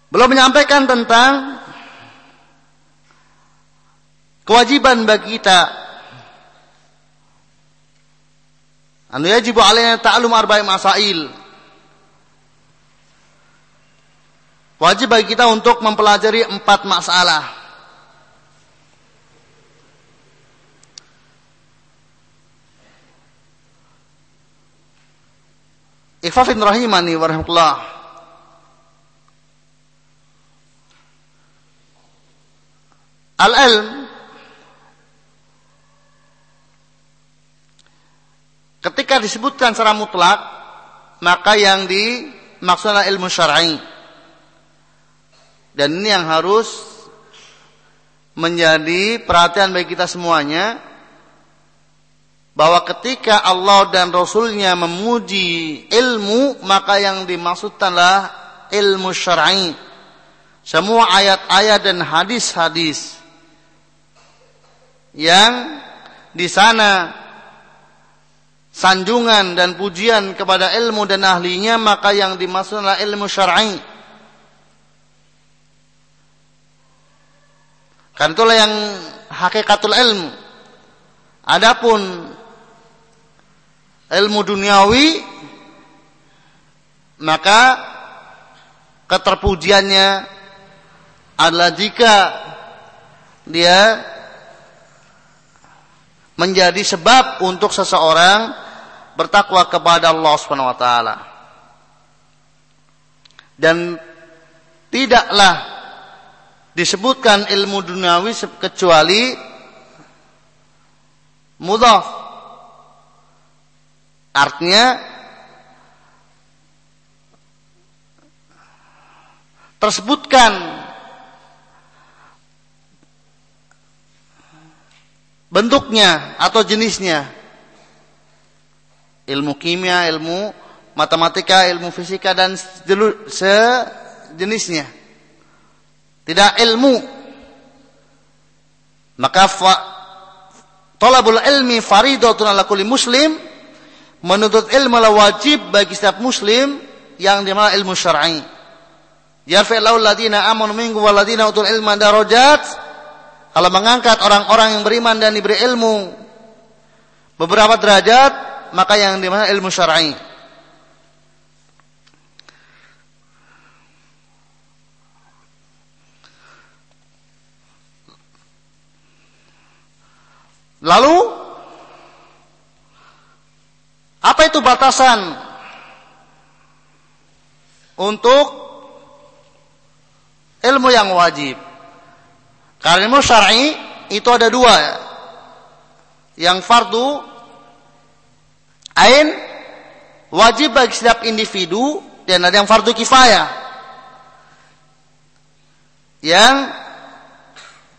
beliau menyampaikan tentang kewajiban bagi kita, anu yajibu alaina ta'allum arba'i masail. Wajib bagi kita untuk mempelajari 4 masalah. Ikhwafin rahimani wa rahmatullah. Al-ilm ketika disebutkan secara mutlak, maka yang dimaksud adalah ilmu syar'i. Dan ini yang harus menjadi perhatian bagi kita semuanya, bahwa ketika Allah dan Rasulnya memuji ilmu, maka yang dimaksudkanlah ilmu syar'i. Semua ayat-ayat dan hadis-hadis yang di sana sanjungan dan pujian kepada ilmu dan ahlinya, maka yang dimaksudkanlah ilmu syar'i. Kan itulah yang hakikatul ilmu. Adapun ilmu duniawi, maka keterpujiannya adalah jika dia menjadi sebab untuk seseorang bertakwa kepada Allah Subhanahu wa taala. Dan tidaklah disebutkan ilmu duniawi kecuali mudhaf. Artinya tersebutkan bentuknya atau jenisnya. Ilmu kimia, ilmu matematika, ilmu fisika dan sejenisnya. Tidak ilmu. Maka talabul ilmi faridatun ala kulli muslim. Menuntut ilmu adalah wajib bagi setiap muslim yang dimana ilmu syar'i. Yarfa'illahu alladziina aamanu minkum walladziina utul ilma darajat. Allah mengangkat orang-orang yang beriman dan diberi ilmu beberapa derajat, maka yang dimana ilmu syar'i. Lalu apa itu batasan untuk ilmu yang wajib? Karena ilmu syar'i itu ada dua. Yang fardu ain, wajib bagi setiap individu, dan ada yang fardu kifayah, yang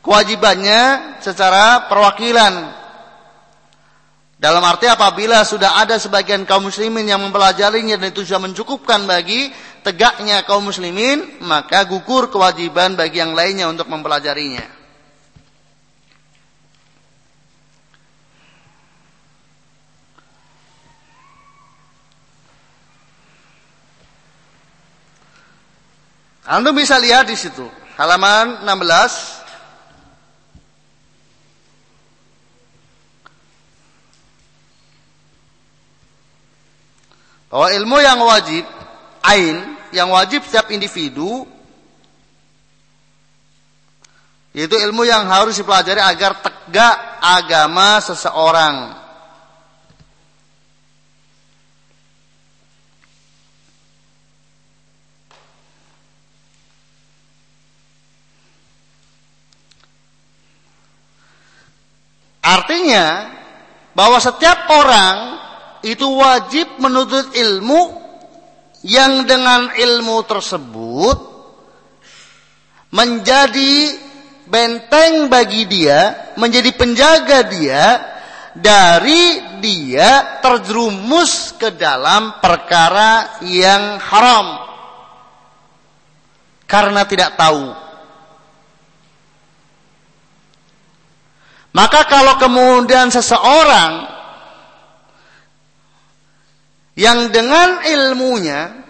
kewajibannya secara perwakilan. Dalam arti apabila sudah ada sebagian kaum muslimin yang mempelajarinya dan itu sudah mencukupkan bagi tegaknya kaum muslimin, maka gugur kewajiban bagi yang lainnya untuk mempelajarinya. Anda bisa lihat di situ, halaman 16. Bahwa ilmu yang wajib, ain, yang wajib setiap individu, yaitu ilmu yang harus dipelajari agar tegak agama seseorang. Artinya bahwa setiap orang itu wajib menuntut ilmu yang dengan ilmu tersebut menjadi benteng bagi dia, menjadi penjaga dia dari dia terjerumus ke dalam perkara yang haram karena tidak tahu. Maka kalau kemudian seseorang yang dengan ilmunya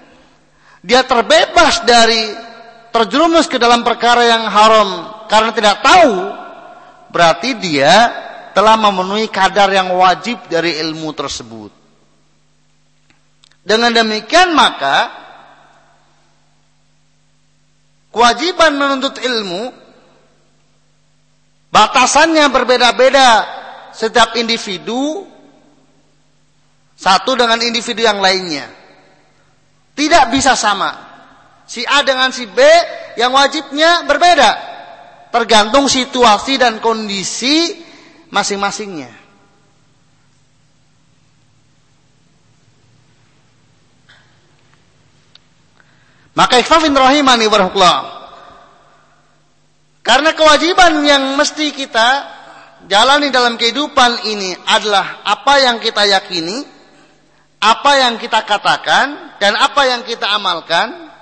dia terbebas dari terjerumus ke dalam perkara yang haram karena tidak tahu, berarti dia telah memenuhi kadar yang wajib dari ilmu tersebut. Dengan demikian maka kewajiban menuntut ilmu batasannya berbeda-beda setiap individu satu dengan individu yang lainnya. Tidak bisa sama. Si A dengan si B yang wajibnya berbeda. Tergantung situasi dan kondisi masing-masingnya. Maka ikhwafin rahimani warahmatullah. Karena kewajiban yang mesti kita jalani dalam kehidupan ini adalah apa yang kita yakini, apa yang kita katakan, dan apa yang kita amalkan,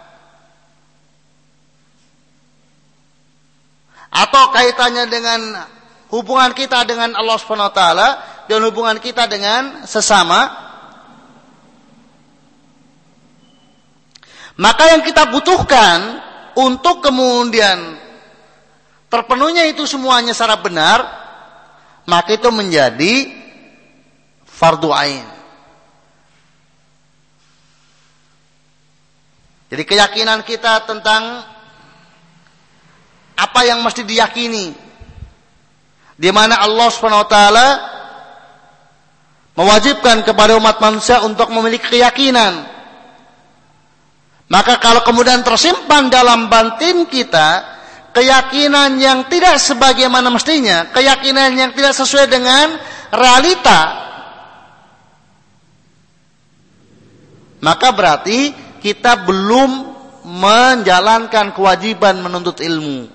atau kaitannya dengan hubungan kita dengan Allah Subhanahu wa taala dan hubungan kita dengan sesama. Maka yang kita butuhkan untuk kemudian terpenuhnya itu semuanya secara benar, maka itu menjadi fardu ain. Jadi keyakinan kita tentang apa yang mesti diyakini, di mana Allah Subhanahu wa taala mewajibkan kepada umat manusia untuk memiliki keyakinan. Maka kalau kemudian tersimpan dalam batin kita keyakinan yang tidak sebagaimana mestinya, keyakinan yang tidak sesuai dengan realita, maka berarti kita belum menjalankan kewajiban menuntut ilmu.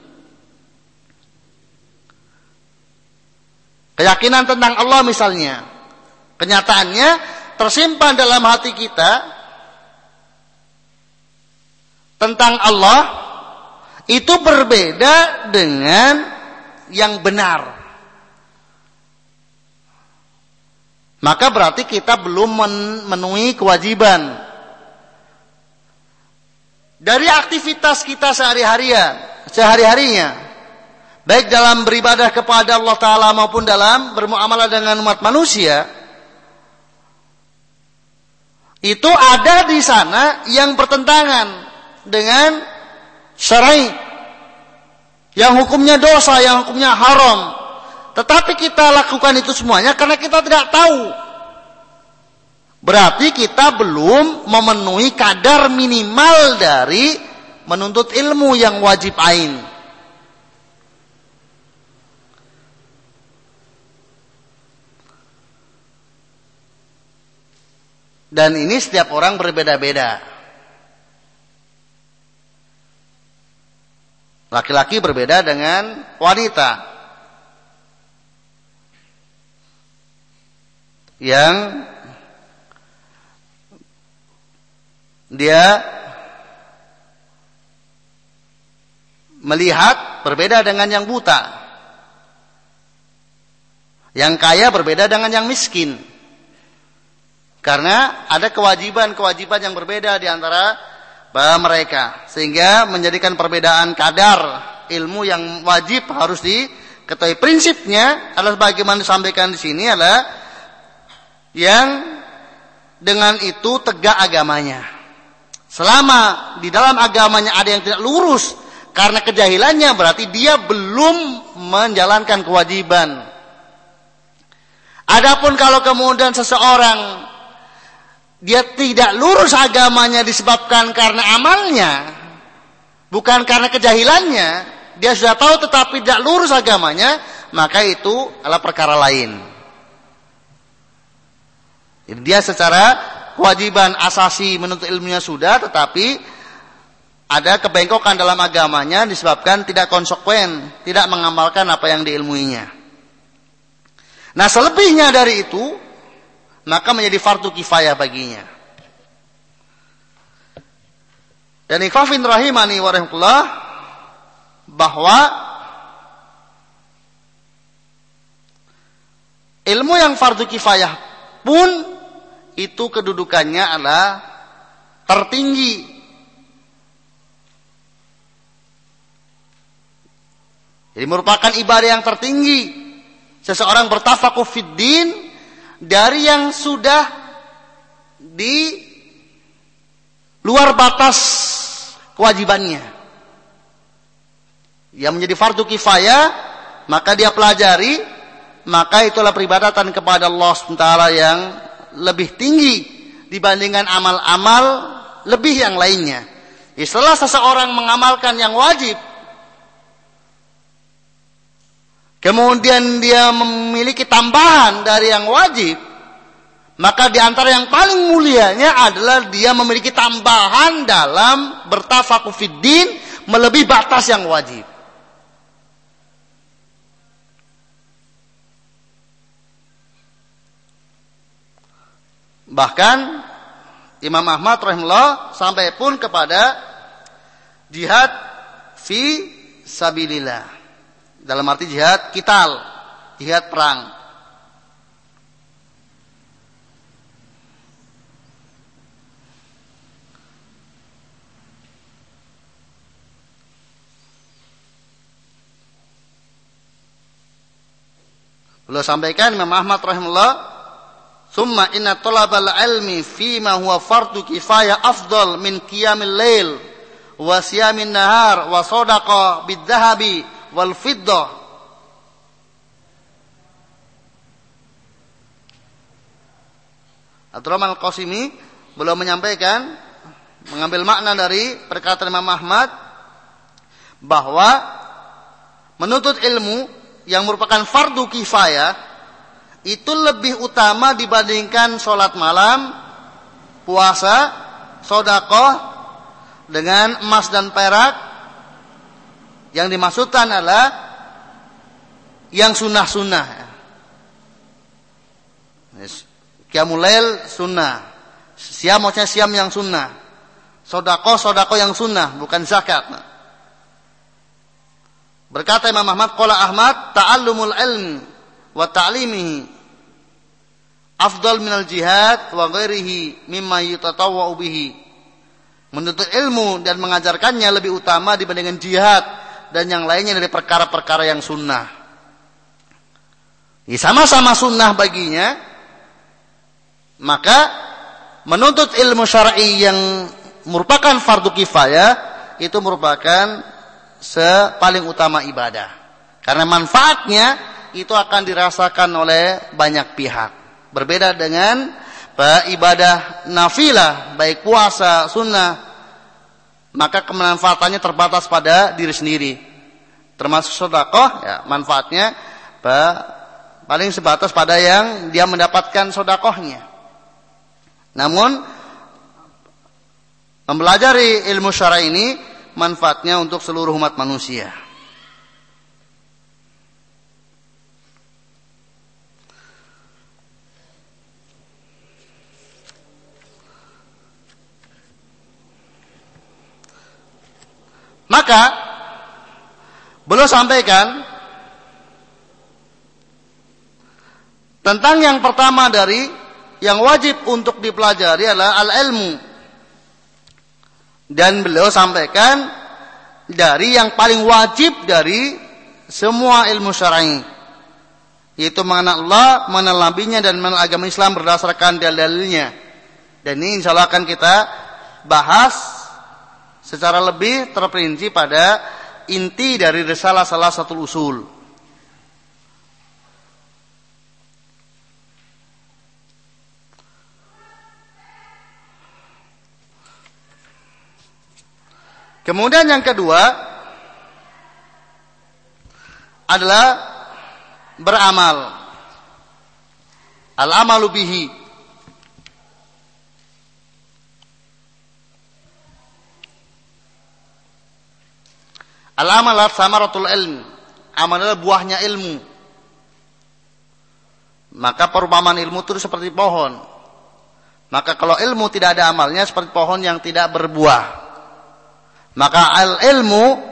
Keyakinan tentang Allah misalnya, kenyataannya tersimpan dalam hati kita tentang Allah itu berbeda dengan yang benar. Maka berarti kita belum memenuhi kewajiban. Dari aktivitas kita sehari-harinya, baik dalam beribadah kepada Allah Ta'ala maupun dalam bermuamalah dengan umat manusia, itu ada di sana yang bertentangan dengan syar'i, yang hukumnya dosa, yang hukumnya haram. Tetapi kita lakukan itu semuanya karena kita tidak tahu. Berarti kita belum memenuhi kadar minimal dari menuntut ilmu yang wajib ain. Dan ini setiap orang berbeda-beda. Laki-laki berbeda dengan wanita. Yang dia melihat berbeda dengan yang buta. Yang kaya berbeda dengan yang miskin. Karena ada kewajiban-kewajiban yang berbeda di antara mereka. Sehingga menjadikan perbedaan kadar ilmu yang wajib harus diketahui. Prinsipnya adalah bagaimana disampaikan di sini adalah yang dengan itu tegak agamanya. Selama di dalam agamanya ada yang tidak lurus karena kejahilannya, berarti dia belum menjalankan kewajiban. Adapun kalau kemudian seseorang dia tidak lurus agamanya disebabkan karena amalnya, bukan karena kejahilannya, dia sudah tahu tetapi tidak lurus agamanya, maka itu adalah perkara lain. Jadi dia secara kewajiban asasi menuntut ilmunya sudah, tetapi ada kebengkokan dalam agamanya disebabkan tidak konsekuen, tidak mengamalkan apa yang diilmuinya. Nah, selebihnya dari itu maka menjadi fardu kifayah baginya. Dan ikhwafin rahimani wa rahmatullah, bahwa ilmu yang fardu kifayah pun itu kedudukannya adalah tertinggi. Jadi merupakan ibadah yang tertinggi. Seseorang bertafakuh fiddin dari yang sudah di luar batas kewajibannya. Yang menjadi fardu kifayah, maka dia pelajari, maka itulah peribadatan kepada Allah SWT yang lebih tinggi dibandingkan amal-amal lebih yang lainnya. Setelah seseorang mengamalkan yang wajib, kemudian dia memiliki tambahan dari yang wajib, maka di antara yang paling mulianya adalah dia memiliki tambahan dalam bertafakuh fiddin melebihi batas yang wajib. Bahkan Imam Ahmad rahimahullah sampai pun kepada jihad fi sabilillah. Dalam arti jihad qital, jihad perang. Beliau sampaikan Imam Ahmad rahimahullah, "Tsumma inna talabal ilmi fi ma huwa fardu kifayah afdal min qiyamil lail wa siyamin nahar wa shadaqah bidzahabi wal fiddah." Abdurrahman Al-Qasimi beliau menyampaikan, mengambil makna dari perkataan Imam Ahmad, bahwa menuntut ilmu yang merupakan fardu kifayah itu lebih utama dibandingkan sholat malam, puasa, sedekah, dengan emas dan perak, yang dimaksudkan adalah yang sunnah-sunnah. Qiyamul lail sunnah. Siam maksudnya siam yang sunnah. Sedekah yang sunnah, bukan zakat. Berkata Imam Ahmad, qala Ahmad, ta'allumul ilmi wa ta'limihi afdal minal jihad wa ghairihi mimma yutatawwa'u bihi. Menuntut ilmu dan mengajarkannya lebih utama dibandingkan jihad dan yang lainnya dari perkara-perkara yang sunnah. Ya, sama-sama sunnah baginya, maka menuntut ilmu syar'i yang merupakan fardu kifayah itu merupakan paling utama ibadah. Karena manfaatnya itu akan dirasakan oleh banyak pihak. Berbeda dengan ibadah nafilah, baik puasa, sunnah, maka kemanfaatannya terbatas pada diri sendiri. Termasuk sedekah, ya, manfaatnya paling sebatas pada yang dia mendapatkan sedekahnya. Namun mempelajari ilmu syar'i ini manfaatnya untuk seluruh umat manusia. Maka beliau sampaikan tentang yang pertama dari yang wajib untuk dipelajari adalah al-ilmu. Dan beliau sampaikan dari yang paling wajib dari semua ilmu syar'i, yaitu mengenal Allah, mengenal nabinya, dan mengenal agama Islam berdasarkan dalil-dalilnya. Dan ini insyaallah akan kita bahas secara lebih terperinci pada inti dari risalah salah satu usul. Kemudian yang kedua adalah beramal. Al-amalu bihi. Al-amal adalah samaratul ilm. Amal adalah buahnya ilmu. Maka perumpamaan ilmu itu seperti pohon. Maka kalau ilmu tidak ada amalnya seperti pohon yang tidak berbuah. Maka al-ilmu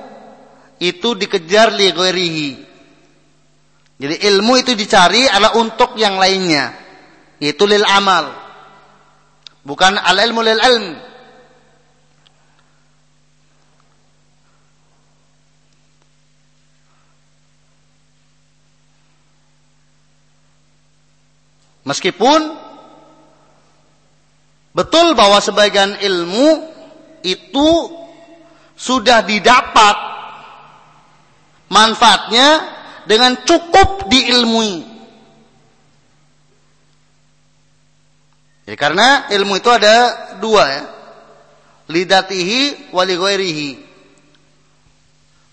itu dikejar li ghairihi. Jadi ilmu itu dicari adalah untuk yang lainnya. Itu lil amal. Bukan al-ilmu lil ilm. Meskipun betul bahwa sebagian ilmu itu sudah didapat manfaatnya dengan cukup diilmui. Ya, karena ilmu itu ada dua, ya. Lidatihi wa li ghairihi.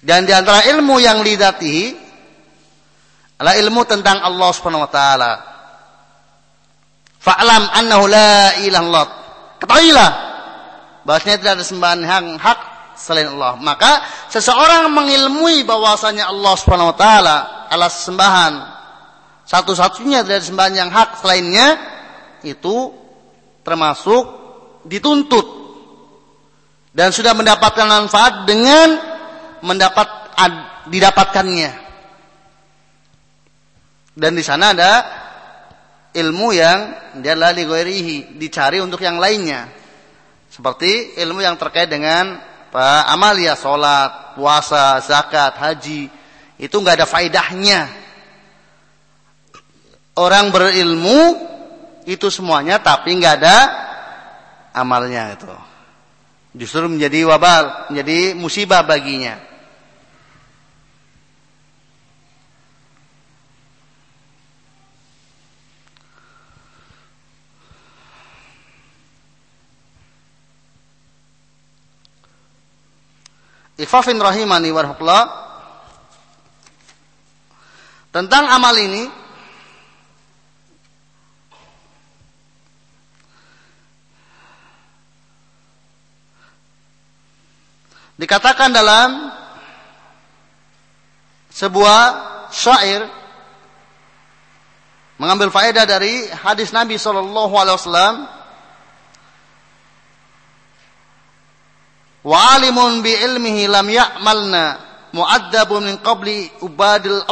Dan di antara ilmu yang lidatihi adalah ilmu tentang Allah Subhanahu wa taala. Fa'lam annahu la ilaha illallah. Ketahuilah bahwasanya tidak ada sembahan yang hak selain Allah. Maka seseorang mengilmui bahwasanya Allah Subhanahu wa taala adalah sembahan satu-satunya, dari sembahan yang hak selainnya, itu termasuk dituntut dan sudah mendapatkan manfaat dengan didapatkannya. Dan di sana ada ilmu yang dia la li ghairihi, dicari untuk yang lainnya. Seperti ilmu yang terkait dengan amalia, sholat, puasa, zakat, haji, itu nggak ada faedahnya. Orang berilmu itu semuanya, tapi nggak ada amalnya, itu justru menjadi wabal, menjadi musibah baginya. Ikhwafin rahimani warahmatullah. Tentang amal ini Dikatakan dalam sebuah syair mengambil faedah dari hadis Nabi sallallahu alaihi wasallam, wa alimun bi ilmihi lam ya'malna mu'addabun min qabli ubadil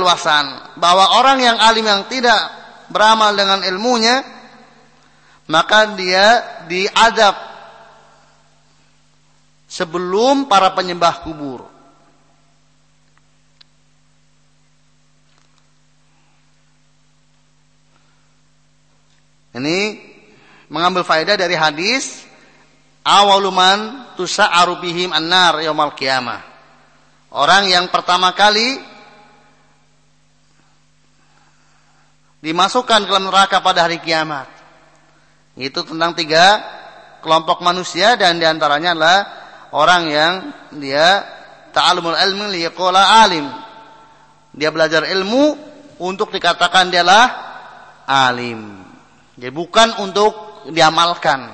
wasan, bahwa orang yang alim yang tidak beramal dengan ilmunya maka dia diadab sebelum para penyembah kubur. Ini mengambil faedah dari hadis awaluman tusa'aru bihim annar yaumal qiyamah. Orang yang pertama kali dimasukkan ke dalam neraka pada hari kiamat. Itu tentang 3 kelompok manusia, dan diantaranya adalah orang yang dia ta'allumul ilmi liyaqula alim. Dia belajar ilmu untuk dikatakan dialah alim. Jadi bukan untuk diamalkan.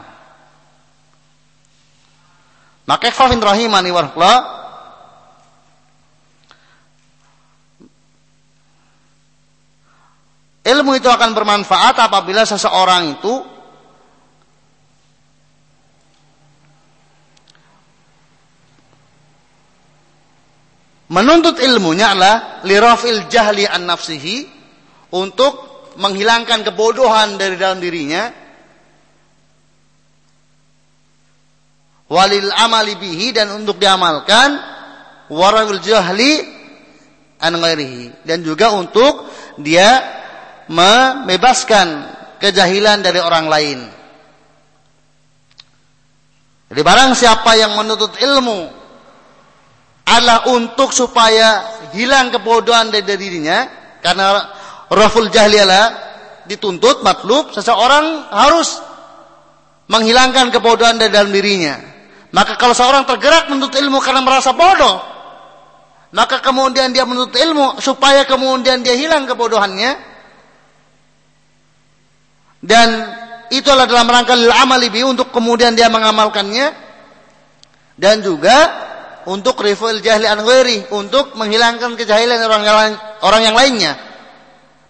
Maka ikhwan rahimani warahmatullah, ilmu itu akan bermanfaat apabila seseorang itu menuntut ilmunya adalah lirafil jahli an nafsihi, untuk menghilangkan kebodohan dari dalam dirinya, walil amali bihi, dan untuk diamalkan, warawil jahli an ghairihi, dan juga untuk dia membebaskan kejahilan dari orang lain. Jadi barang siapa yang menuntut ilmu adalah untuk supaya hilang kebodohan dari dirinya, karena raful jahli adalah dituntut, matlub, seseorang harus menghilangkan kebodohan dari dalam dirinya. Maka kalau seorang tergerak menuntut ilmu karena merasa bodoh, maka kemudian dia menuntut ilmu supaya kemudian dia hilang kebodohannya, dan itu adalah dalam rangka lil amali bi, untuk kemudian dia mengamalkannya, dan juga untuk riful jahli an ghairi, untuk menghilangkan kejahilan orang yang lainnya.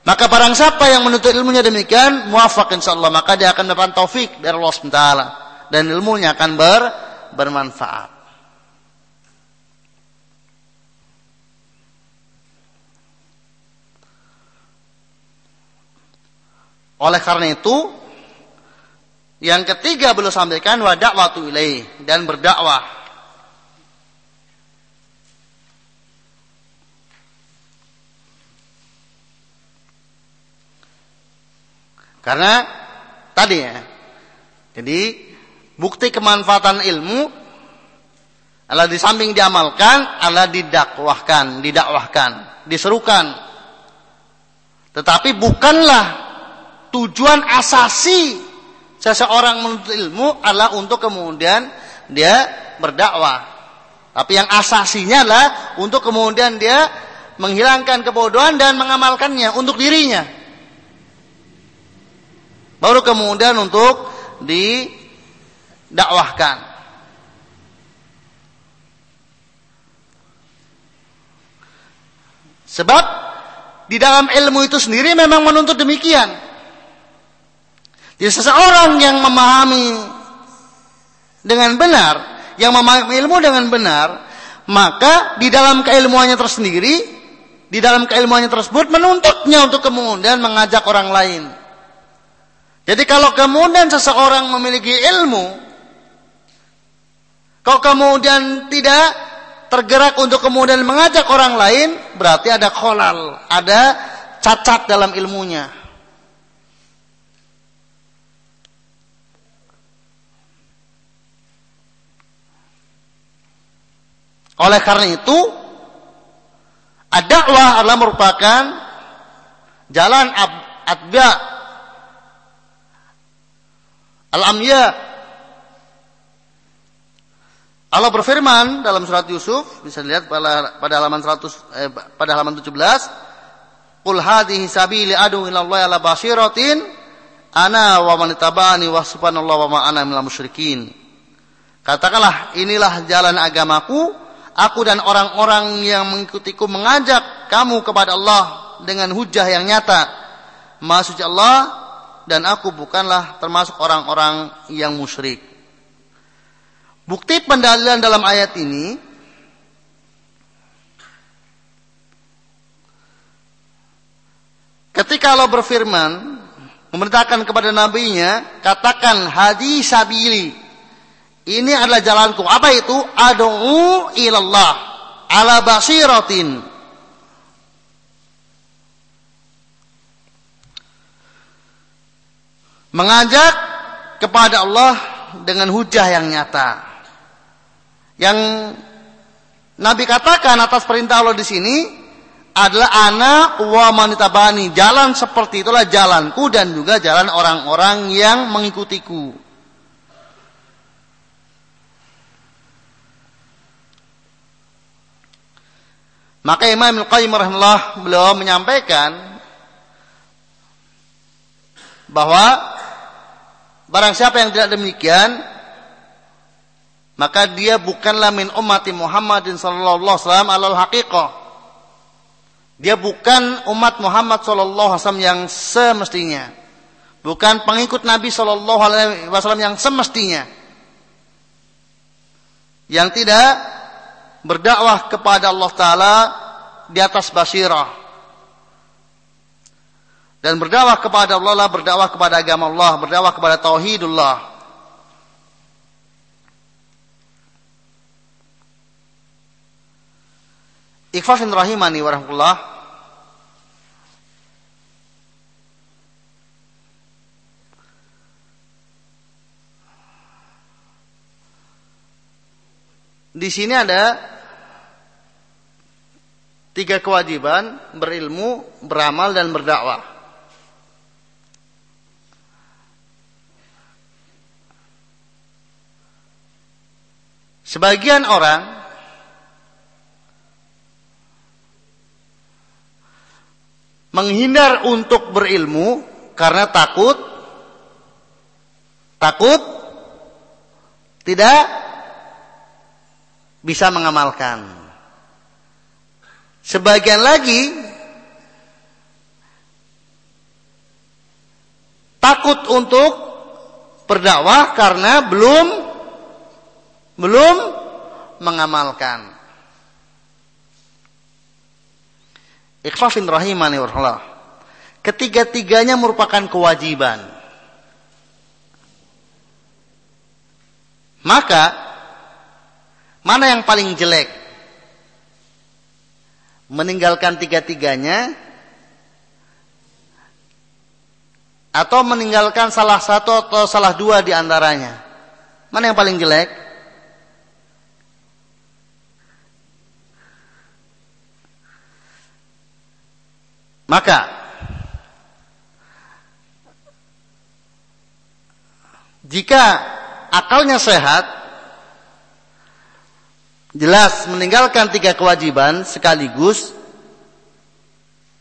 Maka barang siapa yang menuntut ilmunya demikian, muwafaq insyaallah, maka dia akan dapat taufik dari Allah SWT, dan ilmunya akan bermanfaat. Oleh karena itu, yang ketiga beliau sampaikan, wa da'watu ilaih, dan berdakwah. Karena tadi ya, jadi bukti kemanfaatan ilmu adalah di samping diamalkan adalah didakwahkan, diserukan. Tetapi bukanlah tujuan asasi seseorang menuntut ilmu adalah untuk kemudian dia berdakwah. Tapi yang asasinya adalah untuk kemudian dia menghilangkan kebodohan dan mengamalkannya untuk dirinya. Baru kemudian untuk didakwahkan. Sebab di dalam ilmu itu sendiri memang menuntut demikian. Jadi seseorang yang memahami dengan benar, yang memahami ilmu dengan benar, maka di dalam keilmuannya tersendiri, di dalam keilmuannya tersebut menuntutnya untuk kemudian mengajak orang lain. Jadi kalau kemudian seseorang memiliki ilmu, kalau kemudian tidak tergerak untuk kemudian mengajak orang lain, berarti ada kholal, ada cacat dalam ilmunya. Oleh karena itu, ad-da'wah adalah merupakan jalan atba' al-amya. Allah berfirman dalam surat Yusuf, bisa dilihat pada halaman 17, "Qul hadhihi sabili ad'u ila Allah ala basiratin ana wa man tabani wa subhanallah wa ma ana minal musyrikin. Katakanlah, inilah jalan agamaku, aku dan orang-orang yang mengikutiku mengajak kamu kepada Allah dengan hujah yang nyata. Maha suci Allah, dan aku bukanlah termasuk orang-orang yang musyrik. Bukti pendalilan dalam ayat ini, ketika Allah berfirman, memerintahkan kepada nabinya, katakan hadi sabili. Ini adalah jalanku. Apa itu? Ad'u ilallah ala basiratin. Mengajak kepada Allah dengan hujah yang nyata. Yang Nabi katakan atas perintah Allah di sini adalah ana wa man tabani. Jalan seperti itulah jalanku dan juga jalan orang-orang yang mengikutiku. Maka Imam Al-Qayyim rahimahullah beliau menyampaikan bahwa barang siapa yang tidak demikian, maka dia bukanlah min ummati Muhammadin sallallahu alaihi wasallam alal haqiqah. Dia bukan umat Muhammad sallallahu alaihi wasallam yang semestinya. Bukan pengikut Nabi sallallahu alaihi wasallam yang semestinya. Yang tidak berdakwah kepada Allah Ta'ala di atas basirah. Dan berdakwah kepada Allah, berdakwah kepada agama Allah, berdakwah kepada tauhidullah. Ikhwafin rahimani warahmatullah. Di sini ada 3 kewajiban: berilmu, beramal, dan berdakwah. Sebagian orang menghindar untuk berilmu karena takut tidak bisa mengamalkan. Sebagian lagi takut untuk berdakwah karena belum mengamalkan. Ikhwafin rahimani warahmatullah. Ketiga-tiganya merupakan kewajiban. Maka mana yang paling jelek? Meninggalkan tiga-tiganya atau meninggalkan salah satu atau salah dua di antaranya? Mana yang paling jelek? Maka jika akalnya sehat, jelas meninggalkan 3 kewajiban sekaligus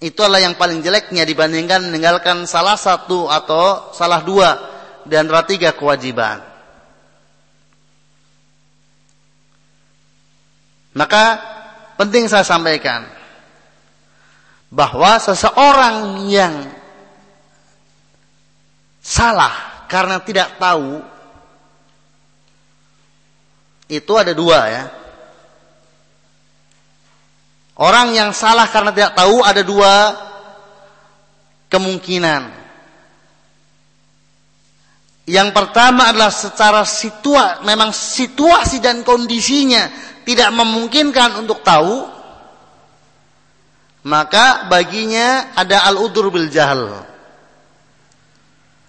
itu adalah yang paling jeleknya dibandingkan meninggalkan salah satu atau salah 2 di antara 3 kewajiban. Maka penting saya sampaikan bahwa seseorang yang salah karena tidak tahu itu ada 2 ya. Orang yang salah karena tidak tahu ada 2 kemungkinan. Yang pertama adalah secara memang situasi dan kondisinya tidak memungkinkan untuk tahu, maka baginya ada al-udhr bil jahl.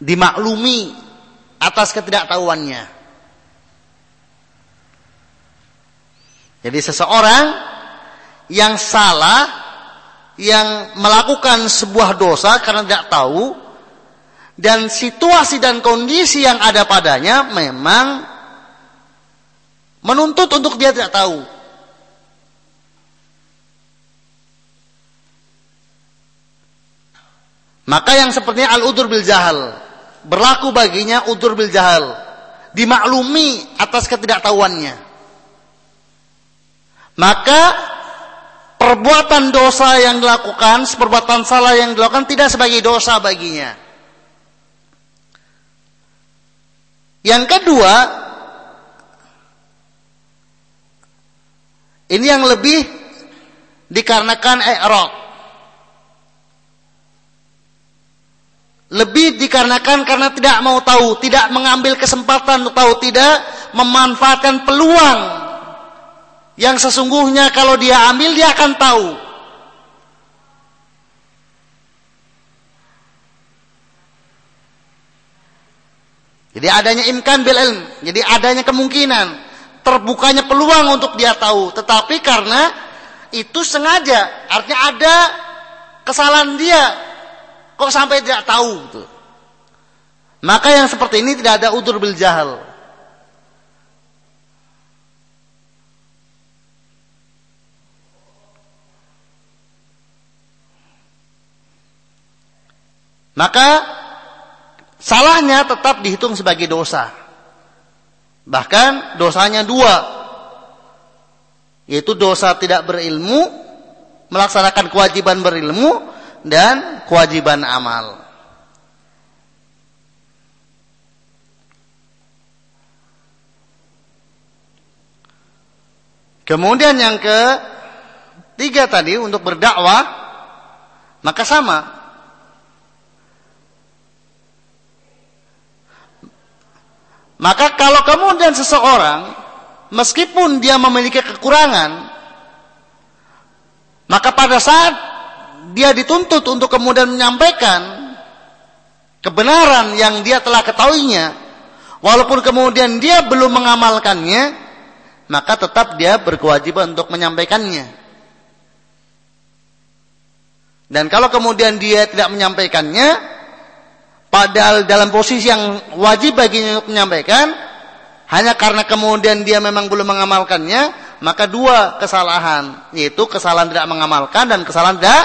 Dimaklumi atas ketidaktahuannya. Jadi seseorang yang salah, yang melakukan sebuah dosa karena tidak tahu, dan situasi dan kondisi yang ada padanya memang menuntut untuk dia tidak tahu. Maka yang sepertinya al-udhr bil jahl, berlaku baginya udzur bil jahal, dimaklumi atas ketidaktahuannya. Maka perbuatan dosa yang dilakukan, perbuatan salah yang dilakukan tidak sebagai dosa baginya. Yang kedua, ini yang lebih dikarenakan i'rad. Lebih dikarenakan karena tidak mau tahu, tidak mengambil kesempatan untuk tahu, tidak memanfaatkan peluang yang sesungguhnya kalau dia ambil dia akan tahu. Jadi adanya imkan bil ilm, jadi adanya kemungkinan, terbukanya peluang untuk dia tahu, tetapi karena itu sengaja, artinya ada kesalahan dia, kok sampai tidak tahu gitu. Maka yang seperti ini tidak ada udzur bil jahal. Maka salahnya tetap dihitung sebagai dosa. Bahkan dosanya dua, yaitu dosa tidak berilmu, melaksanakan kewajiban berilmu, dan kewajiban amal. Kemudian yang ketiga tadi untuk berdakwah, maka sama. Maka kalau kemudian seseorang meskipun dia memiliki kekurangan, maka pada saat dia dituntut untuk kemudian menyampaikan kebenaran yang dia telah ketahuinya, walaupun kemudian dia belum mengamalkannya, maka tetap dia berkewajiban untuk menyampaikannya. Dan kalau kemudian dia tidak menyampaikannya, padahal dalam posisi yang wajib baginya untuk menyampaikan, hanya karena kemudian dia memang belum mengamalkannya, maka dua kesalahan, yaitu kesalahan tidak mengamalkan dan kesalahan tidak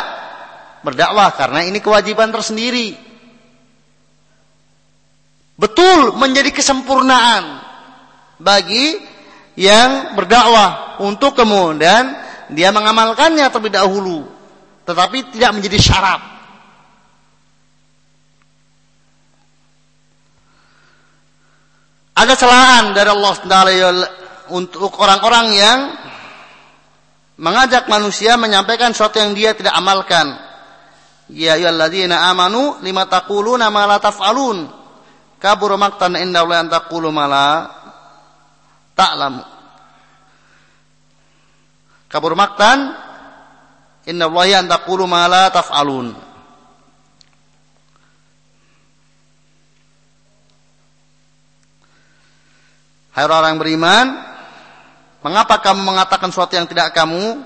berdakwah, karena ini kewajiban tersendiri. Betul menjadi kesempurnaan bagi yang berdakwah untuk kemudian dia mengamalkannya terlebih dahulu, tetapi tidak menjadi syarat. Ada celaan dari Allah untuk orang-orang yang mengajak manusia menyampaikan sesuatu yang dia tidak amalkan. Ya ayyuhalladzina amanu lima taquluna ma la taf'alun. Kabura maqtan indallahi an taqulu ma la ta'lamu. Kabura maqtan indallahi an taqulu ma la taf'alun. Hai orang beriman, mengapa kamu mengatakan sesuatu yang tidak kamu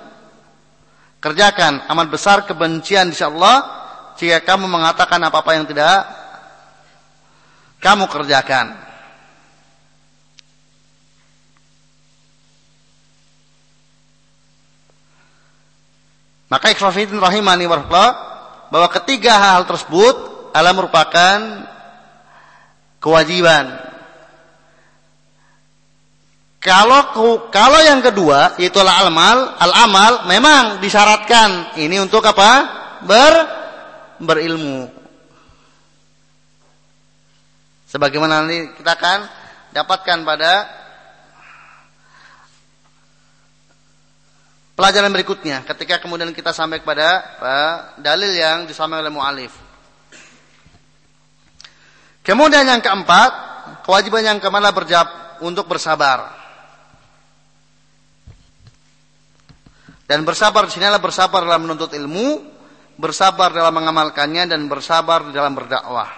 kerjakan? Amat besar kebencian di sisi Allah jika kamu mengatakan apa-apa yang tidak kamu kerjakan. Maka ikhwafidin rahimani warahmatullah, bahwa ketiga hal tersebut adalah merupakan kewajiban. Kalau yang kedua yaitu al-amal memang disyaratkan ini untuk apa? Berilmu. Sebagaimana nanti kita akan dapatkan pada pelajaran berikutnya ketika kemudian kita sampai kepada dalil yang disampaikan oleh mu'alif. Kemudian yang keempat, kewajiban yang kemana untuk bersabar. Dan bersabar di sini adalah bersabar dalam menuntut ilmu, bersabar dalam mengamalkannya, dan bersabar dalam berdakwah.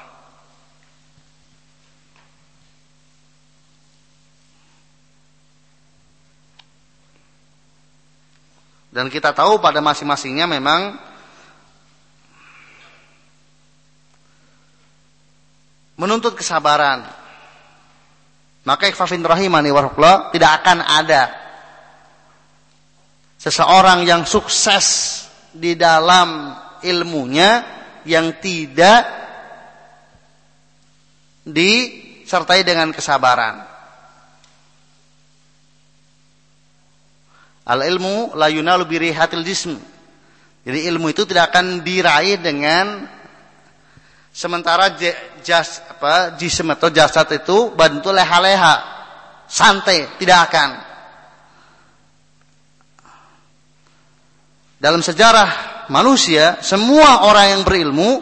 Dan kita tahu pada masing-masingnya memang menuntut kesabaran. Maka ikhwafin rahimani warahmatullah, tidak akan ada seseorang yang sukses di dalam ilmunya yang tidak disertai dengan kesabaran. Al-ilmu la yunalu bi rihatil jism. Jadi ilmu itu tidak akan diraih dengan sementara jism atau jasad itu bantu leha-leha, santai, tidak akan. Dalam sejarah manusia, semua orang yang berilmu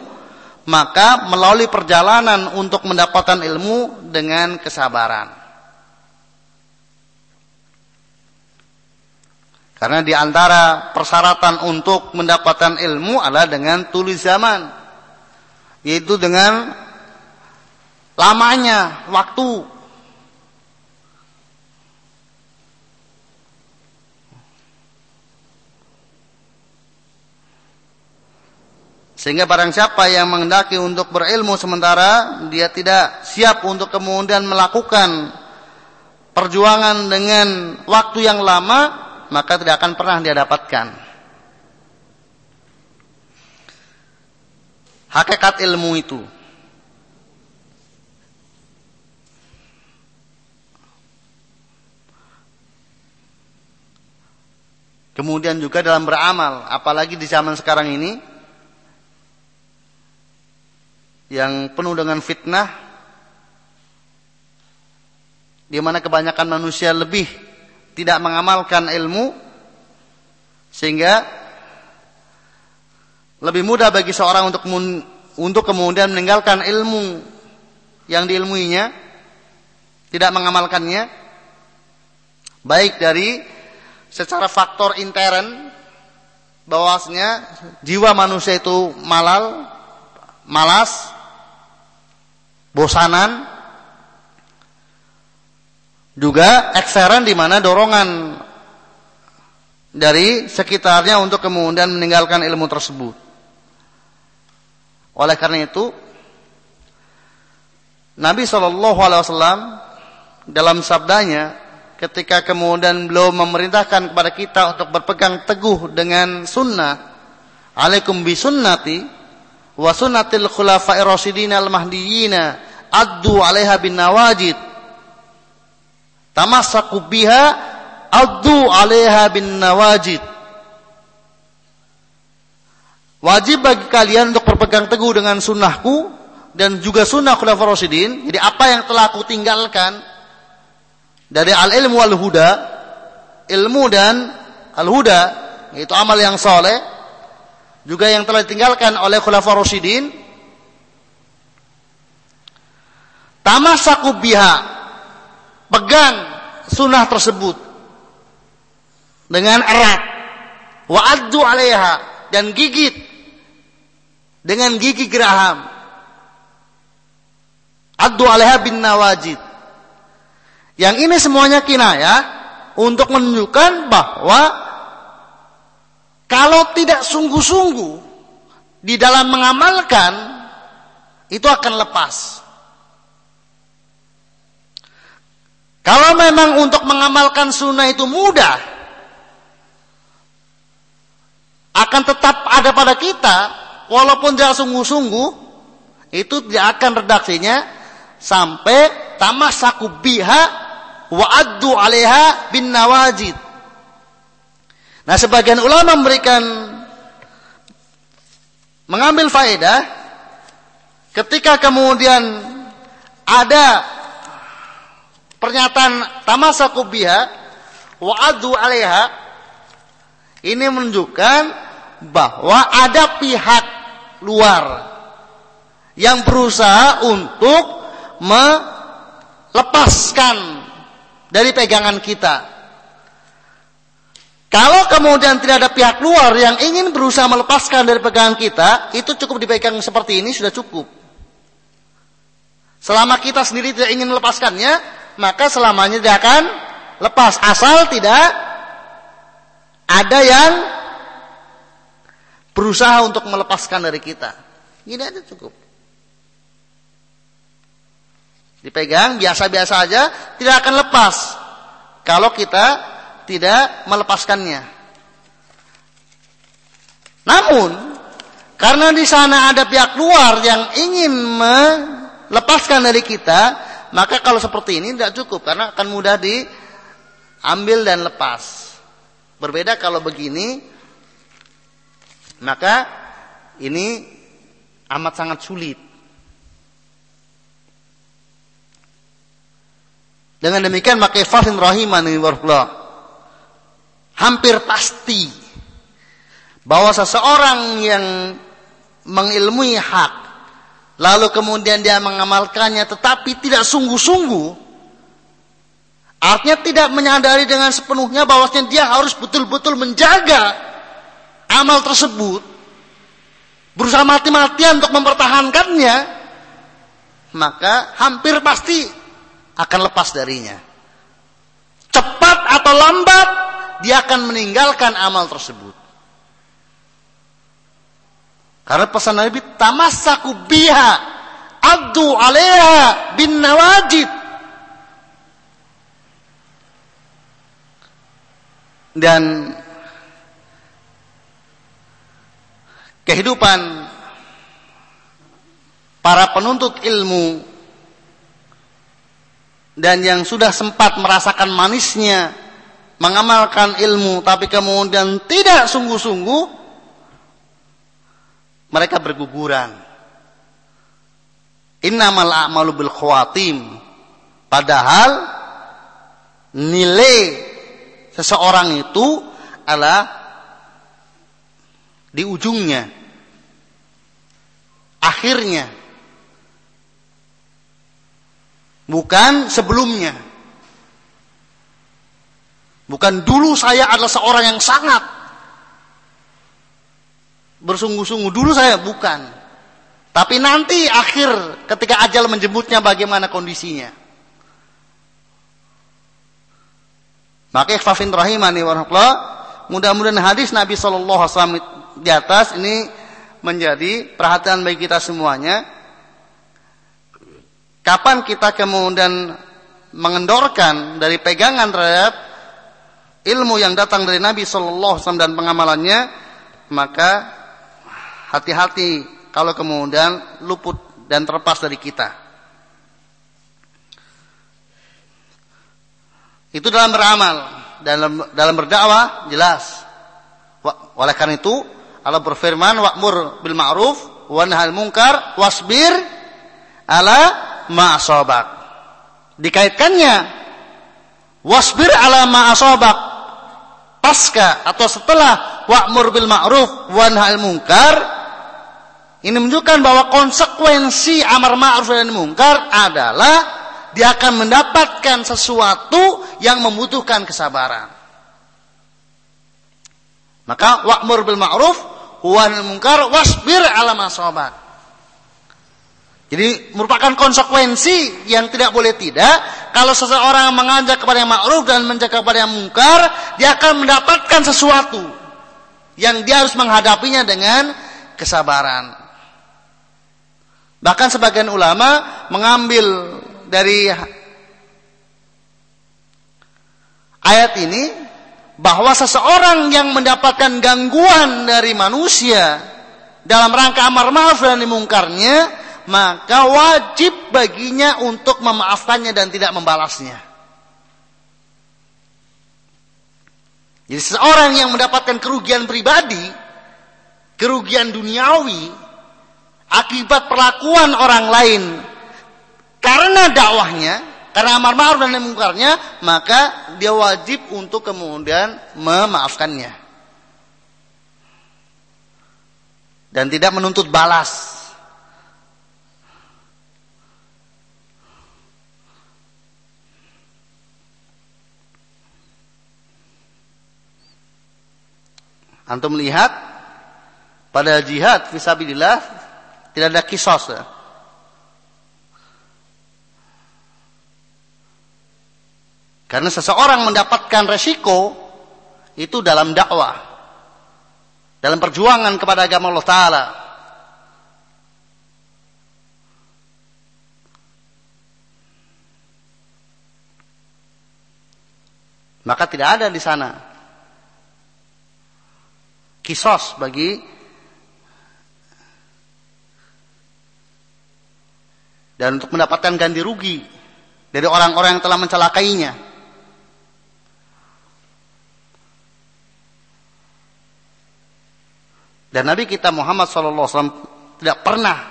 maka melalui perjalanan untuk mendapatkan ilmu dengan kesabaran. Karena di antara persyaratan untuk mendapatkan ilmu adalah dengan tulis zaman, yaitu dengan lamanya waktu. Sehingga barang siapa yang menghendaki untuk berilmu sementara dia tidak siap untuk kemudian melakukan perjuangan dengan waktu yang lama, maka tidak akan pernah dia dapatkan. Hakikat ilmu itu. Kemudian juga dalam beramal, apalagi di zaman sekarang ini yang penuh dengan fitnah, di mana kebanyakan manusia lebih tidak mengamalkan ilmu, sehingga lebih mudah bagi seorang untuk kemudian meninggalkan ilmu yang diilmuinya, tidak mengamalkannya, baik dari secara faktor intern, bahwasanya jiwa manusia itu malas, bosanan, juga ekstern di mana dorongan dari sekitarnya untuk kemudian meninggalkan ilmu tersebut. Oleh karena itu, Nabi SAW dalam sabdanya ketika kemudian beliau memerintahkan kepada kita untuk berpegang teguh dengan sunnah, alaikum bi sunnati wa sunnatil khulafa'ir rasyidin al-mahdiyyin addu 'alaiha bin nawajid tamassaku biha addu 'alaiha bin nawajid. Wajib bagi kalian untuk berpegang teguh dengan sunnahku dan juga sunnah khulafa'ir rasyidin. Jadi apa yang telah aku tinggalkan dari al-ilmu wal huda, ilmu dan al-huda, yaitu amal yang saleh, juga yang telah ditinggalkan oleh khulafa'ir rasyidin, tamassaku biha, pegang sunnah tersebut dengan erat, wa addu 'alaiha, dan gigit dengan gigi geraham, addu 'alaiha bin nawajid. Yang ini semuanya kinayah untuk menunjukkan bahwa kalau tidak sungguh-sungguh di dalam mengamalkan, itu akan lepas. Kalau memang untuk mengamalkan sunnah itu mudah, akan tetap ada pada kita, walaupun tidak sungguh-sungguh, itu tidak akan redaksinya sampai tamassaku biha wa addu 'alaiha bin nawajid. Nah, sebagian ulama mengambil faedah ketika kemudian ada pernyataan tamassaku biha wa addu 'alaiha, ini menunjukkan bahwa ada pihak luar yang berusaha untuk melepaskan dari pegangan kita. Kalau kemudian tidak ada pihak luar yang ingin berusaha melepaskan dari pegangan kita, itu cukup dipegang seperti ini sudah cukup. Selama kita sendiri tidak ingin melepaskannya, maka selamanya tidak akan lepas. Asal tidak ada yang berusaha untuk melepaskan dari kita. Ini aja cukup. Dipegang biasa-biasa aja, tidak akan lepas kalau kita tidak melepaskannya. Namun, karena di sana ada pihak luar yang ingin lepaskan dari kita, maka kalau seperti ini tidak cukup karena akan mudah diambil dan lepas. Berbeda kalau begini, maka ini amat sangat sulit. Dengan demikian maka ikhwan rahimani warahmatullah, hampir pasti bahwa seseorang yang mengilmui hak lalu kemudian dia mengamalkannya tetapi tidak sungguh-sungguh, artinya tidak menyadari dengan sepenuhnya bahwasanya dia harus betul-betul menjaga amal tersebut, berusaha mati-matian untuk mempertahankannya, maka hampir pasti akan lepas darinya. Cepat atau lambat dia akan meninggalkan amal tersebut. Karena pesan Nabi, tamassaku biha addu 'alaiha bin nawajid. Dan kehidupan para penuntut ilmu dan yang sudah sempat merasakan manisnya mengamalkan ilmu tapi kemudian tidak sungguh-sungguh, mereka berguguran. Innamal a'malu bil khawatim. Padahal nilai seseorang itu adalah di ujungnya, akhirnya, bukan sebelumnya. Bukan dulu saya adalah seorang yang sangat bersungguh-sungguh, dulu saya bukan. Tapi nanti akhir ketika ajal menjemputnya bagaimana kondisinya. Maka ikhwafin rahimani warahmatullah, mudah-mudahan hadis Nabi SAW di atas ini menjadi perhatian bagi kita semuanya. Kapan kita kemudian mengendorkan dari pegangan terhadap ilmu yang datang dari Nabi SAW dan pengamalannya, maka hati-hati kalau kemudian luput dan terlepas dari kita. Itu dalam beramal, dalam berdakwah jelas. Oleh karena itu Allah berfirman, wa'mur bil ma'ruf wa nahal munkar wasbir ala ma'asabak. Dikaitkannya wasbir ala ma'asabak pasca atau setelah wa'mur bil ma'ruf wa nahal munkar. Ini menunjukkan bahwa konsekuensi amar ma'ruf dan munkar adalah dia akan mendapatkan sesuatu yang membutuhkan kesabaran. Maka wa'mur bil ma'ruf wa nahal munkar wasbir ala ma'asabak. Jadi merupakan konsekuensi yang tidak boleh tidak. Kalau seseorang mengajak kepada yang ma'ruf dan mencegah kepada yang mungkar, dia akan mendapatkan sesuatu yang dia harus menghadapinya dengan kesabaran. Bahkan sebagian ulama mengambil dari ayat ini bahwa seseorang yang mendapatkan gangguan dari manusia dalam rangka amar ma'ruf dan mungkarnya, maka wajib baginya untuk memaafkannya dan tidak membalasnya. Jadi seseorang yang mendapatkan kerugian pribadi, kerugian duniawi akibat perlakuan orang lain karena dakwahnya, karena amar ma'ruf dan mungkarnya, maka dia wajib untuk kemudian memaafkannya dan tidak menuntut balas. Antum melihat pada jihad fisabilillah tidak ada kisos ya. Karena seseorang mendapatkan resiko itu dalam dakwah, dalam perjuangan kepada agama Allah Ta'ala. Maka tidak ada di sana kisos dan untuk mendapatkan ganti rugi dari orang-orang yang telah mencelakainya. Dan Nabi kita Muhammad SAW tidak pernah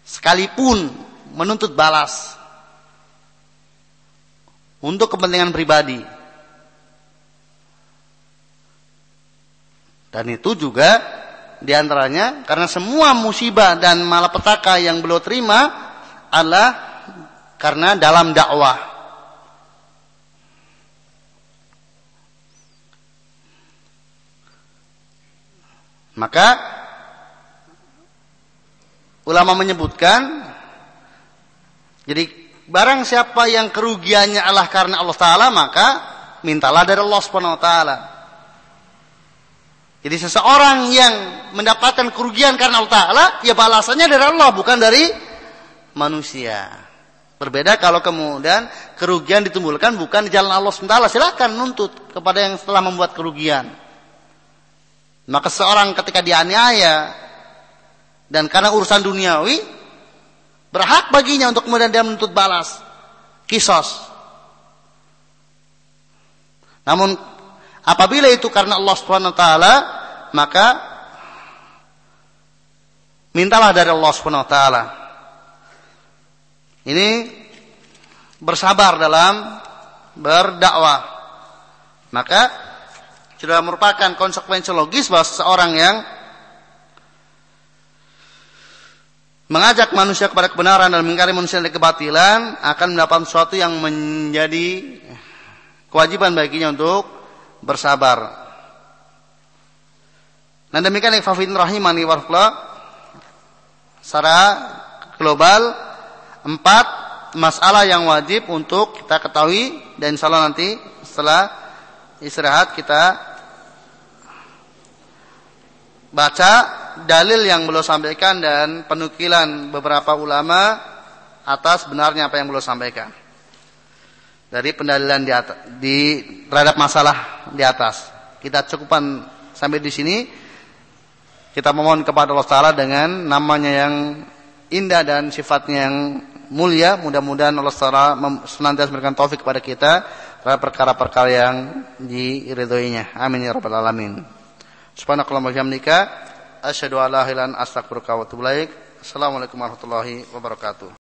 sekalipun menuntut balas untuk kepentingan pribadi. Dan itu juga diantaranya karena semua musibah dan malapetaka yang beliau terima adalah karena dalam dakwah. Maka ulama menyebutkan, jadi barang siapa yang kerugiannya adalah karena Allah Ta'ala, maka mintalah dari Allah Subhanahu Wa Ta'ala. Jadi seseorang yang mendapatkan kerugian karena Allah Ta'ala, ya balasannya dari Allah, bukan dari manusia. Berbeda kalau kemudian kerugian ditimbulkan bukan di jalan Allah SWT, silakan nuntut kepada yang telah membuat kerugian. Maka seorang ketika dianiaya dan karena urusan duniawi, berhak baginya untuk kemudian dia menuntut balas, kisos. Namun apabila itu karena Allah Subhanahu Wa Taala, maka mintalah dari Allah Subhanahu Wa Taala. Ini bersabar dalam berdakwah. Maka sudah merupakan konsekuensi logis bahwa seseorang yang mengajak manusia kepada kebenaran dan mengingkari manusia dari kebatilan akan mendapatkan sesuatu yang menjadi kewajiban baginya untuk bersabar. Dan demikian ikhwafidin rahimani warahmatullah, secara global 4 masalah yang wajib untuk kita ketahui, dan insyaallah nanti setelah istirahat kita baca dalil yang beliau sampaikan dan penukilan beberapa ulama atas benarnya apa yang beliau sampaikan dari pendalilan terhadap masalah di atas. Kita cukupkan sampai di sini. Kita memohon kepada Allah Ta'ala dengan namanya yang indah dan sifatnya yang mulia, mudah-mudahan Allah Ta'ala senantiasa memberikan taufik kepada kita terhadap perkara-perkara yang diridhoinya. Amin ya rabbal alamin. Subhanakallahumma wa bihamdika asyhadu an la ilaha illa anta astaghfiruka wa atubu ilaik. Assalamualaikum warahmatullahi wabarakatuh.